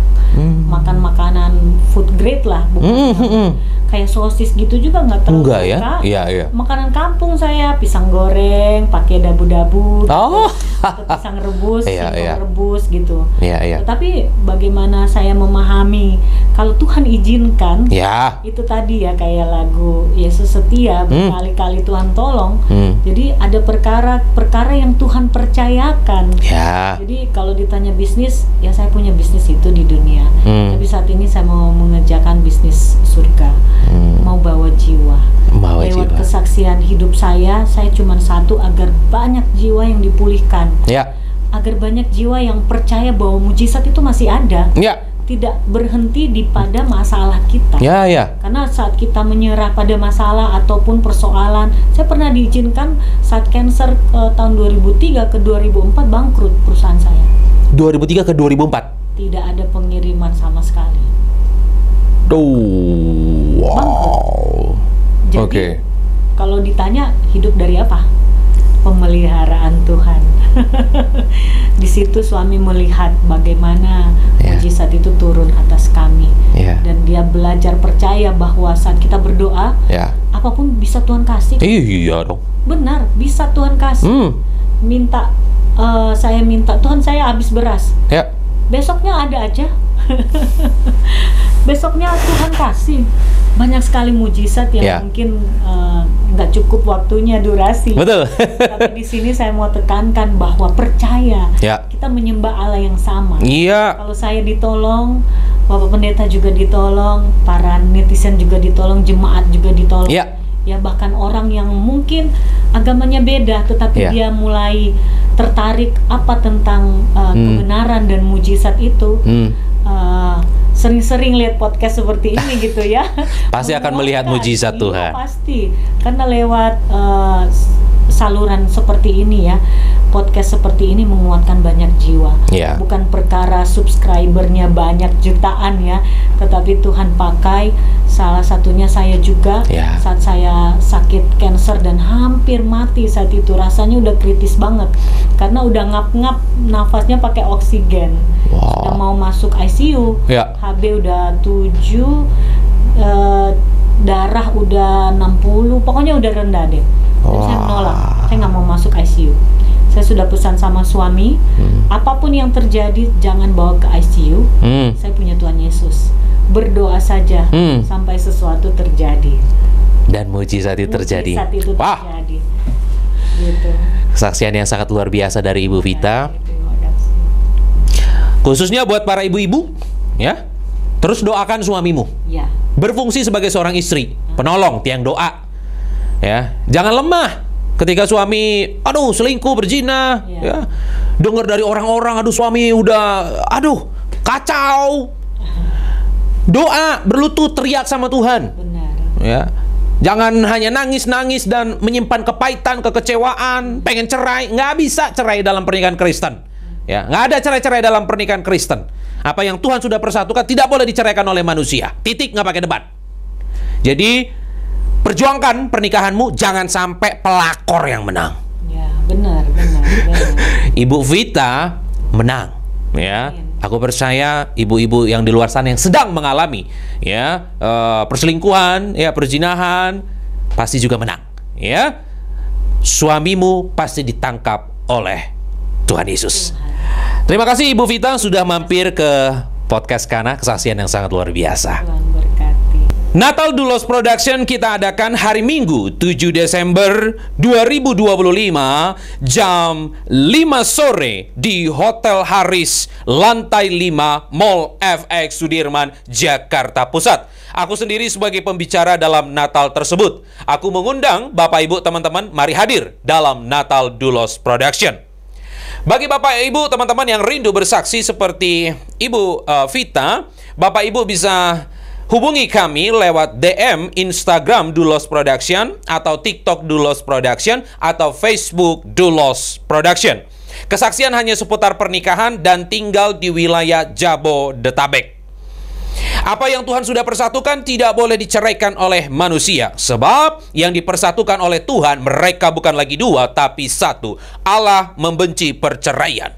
Makan makanan food grade lah, bukan kayak sosis gitu juga nggak terlalu Enggak ya? suka. Iya. Makanan kampung saya, pisang goreng pakai dabu-dabu, Oh. atau pisang rebus, Iya, singkong iya. rebus gitu. Iya. Tetapi bagaimana saya memahami kalau Tuhan izinkan, Ya. itu tadi ya kayak lagu Yesus setia, berkali-kali Tuhan tolong. Jadi ada perkara yang Tuhan percayakan. Ya. Jadi kalau ditanya bisnis, ya saya punya bisnis itu di dunia. Tapi saat ini saya mau mengerjakan bisnis surga. Mau bawa jiwa. Lewat kesaksian hidup saya cuma satu, agar banyak jiwa yang dipulihkan. Ya. Agar banyak jiwa yang percaya bahwa mujizat itu masih ada. Ya. Tidak berhenti pada masalah kita. Ya. Karena saat kita menyerah pada masalah ataupun persoalan, saya pernah diizinkan saat cancer tahun 2003 ke 2004 bangkrut perusahaan saya. 2003 ke 2004. Tidak ada pengiriman sama sekali. Wow. Jadi Oke. kalau ditanya hidup dari apa? Pemeliharaan Tuhan. Di situ suami melihat bagaimana Ya. mujizat itu turun atas kami. Ya. Dan dia belajar percaya bahwa saat kita berdoa, Ya. apapun bisa Tuhan kasih. Iya dong. Benar, bisa Tuhan kasih. Minta, saya minta, Tuhan saya habis beras. Ya. Besoknya ada aja. Besoknya Tuhan kasih. Banyak sekali mujizat yang Ya. mungkin nggak cukup waktunya durasi. Betul. Tapi di sini saya mau tekankan bahwa percaya Ya. kita menyembah Allah yang sama. Iya. Kalau saya ditolong, Bapak Pendeta juga ditolong, para netizen juga ditolong, jemaat juga ditolong. Ya. Ya bahkan orang yang mungkin agamanya beda, tetapi Ya. dia mulai tertarik apa tentang kebenaran dan mujizat itu. Sering-sering lihat podcast seperti ini gitu ya. Pasti akan melihat mujizat Iya, Tuhan. pasti. Karena lewat saluran seperti ini ya, podcast seperti ini menguatkan banyak jiwa. Iya. Bukan perkara subscribernya banyak jutaan ya, tetapi Tuhan pakai. Salah satunya saya juga Iya. saat saya sakit kanker dan hampir mati saat itu, rasanya udah kritis banget karena udah ngap-ngap, nafasnya pakai oksigen. Wow. Sudah mau masuk ICU. Ya. HB udah 7, darah udah 60, pokoknya udah rendah deh. Dan saya menolak, saya nggak mau masuk ICU. Saya sudah pesan sama suami, apapun yang terjadi jangan bawa ke ICU. Saya punya Tuhan Yesus. Berdoa saja sampai sesuatu terjadi. Dan mujizat itu terjadi. Mujizat itu Wah, terjadi. Gitu. kesaksian yang sangat luar biasa dari Ibu Vita. Terima kasih. Khususnya buat para ibu-ibu, ya. Terus doakan suamimu. Ya. Berfungsi sebagai seorang istri, penolong, tiang doa. Ya, jangan lemah ketika suami selingkuh, berzina, ya. Dengar dari orang-orang, suami udah kacau. Doa, berlutut, teriak sama Tuhan. Benar. Ya. Jangan hanya nangis-nangis dan menyimpan kepahitan, kekecewaan, pengen cerai. Nggak bisa cerai dalam pernikahan Kristen. Ya, nggak ada cerai-cerai dalam pernikahan Kristen. Apa yang Tuhan sudah persatukan tidak boleh diceraikan oleh manusia. Titik, nggak pakai debat. Jadi, perjuangkan pernikahanmu, jangan sampai pelakor yang menang. Ya, benar. Ibu Vita menang, ya. Aku percaya ibu-ibu yang di luar sana yang sedang mengalami perselingkuhan, ya, perzinahan, pasti juga menang, ya. Suamimu pasti ditangkap oleh Tuhan Yesus. Terima kasih Ibu Vita sudah mampir ke podcast Kana, kesaksian yang sangat luar biasa. Tuhan berkati. Natal Dulos Production kita adakan hari Minggu 7 Desember 2025 jam 5 sore di Hotel Haris lantai 5 Mall FX Sudirman, Jakarta Pusat. Aku sendiri sebagai pembicara dalam Natal tersebut. Aku mengundang Bapak Ibu teman-teman mari hadir dalam Natal Dulos Production. Bagi Bapak Ibu teman-teman yang rindu bersaksi seperti Ibu Vita, Bapak Ibu bisa hubungi kami lewat DM Instagram Dulos Production atau TikTok Dulos Production atau Facebook Dulos Production. Kesaksian hanya seputar pernikahan dan tinggal di wilayah Jabodetabek. Apa yang Tuhan sudah persatukan tidak boleh diceraikan oleh manusia. Sebab yang dipersatukan oleh Tuhan mereka bukan lagi dua tapi satu. Allah membenci perceraian.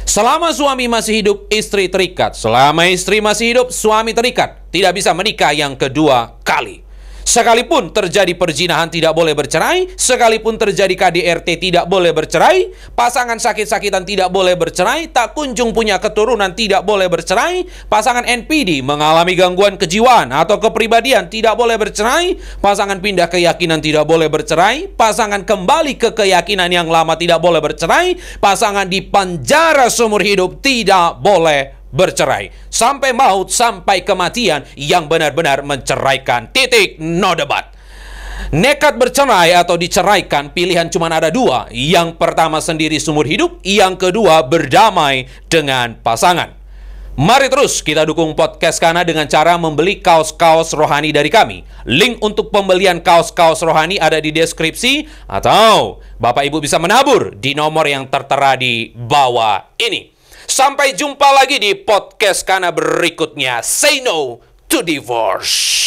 Selama suami masih hidup, istri terikat. Selama istri masih hidup, suami terikat. Tidak bisa menikah yang kedua kali. Sekalipun terjadi perzinahan tidak boleh bercerai, sekalipun terjadi KDRT tidak boleh bercerai, pasangan sakit-sakitan tidak boleh bercerai, tak kunjung punya keturunan tidak boleh bercerai, pasangan NPD mengalami gangguan kejiwaan atau kepribadian tidak boleh bercerai, pasangan pindah keyakinan tidak boleh bercerai, pasangan kembali ke keyakinan yang lama tidak boleh bercerai, pasangan di penjara seumur hidup tidak boleh bercerai. Sampai maut, sampai kematian yang benar-benar menceraikan. Titik, no debat. Nekat bercerai atau diceraikan, pilihan cuma ada dua. Yang pertama sendiri seumur hidup, yang kedua berdamai dengan pasangan. Mari terus kita dukung podcast Kana dengan cara membeli kaos-kaos rohani dari kami. Link untuk pembelian kaos-kaos rohani ada di deskripsi, atau Bapak Ibu bisa menabur di nomor yang tertera di bawah ini. Sampai jumpa lagi di podcast Kana berikutnya. Say no to divorce.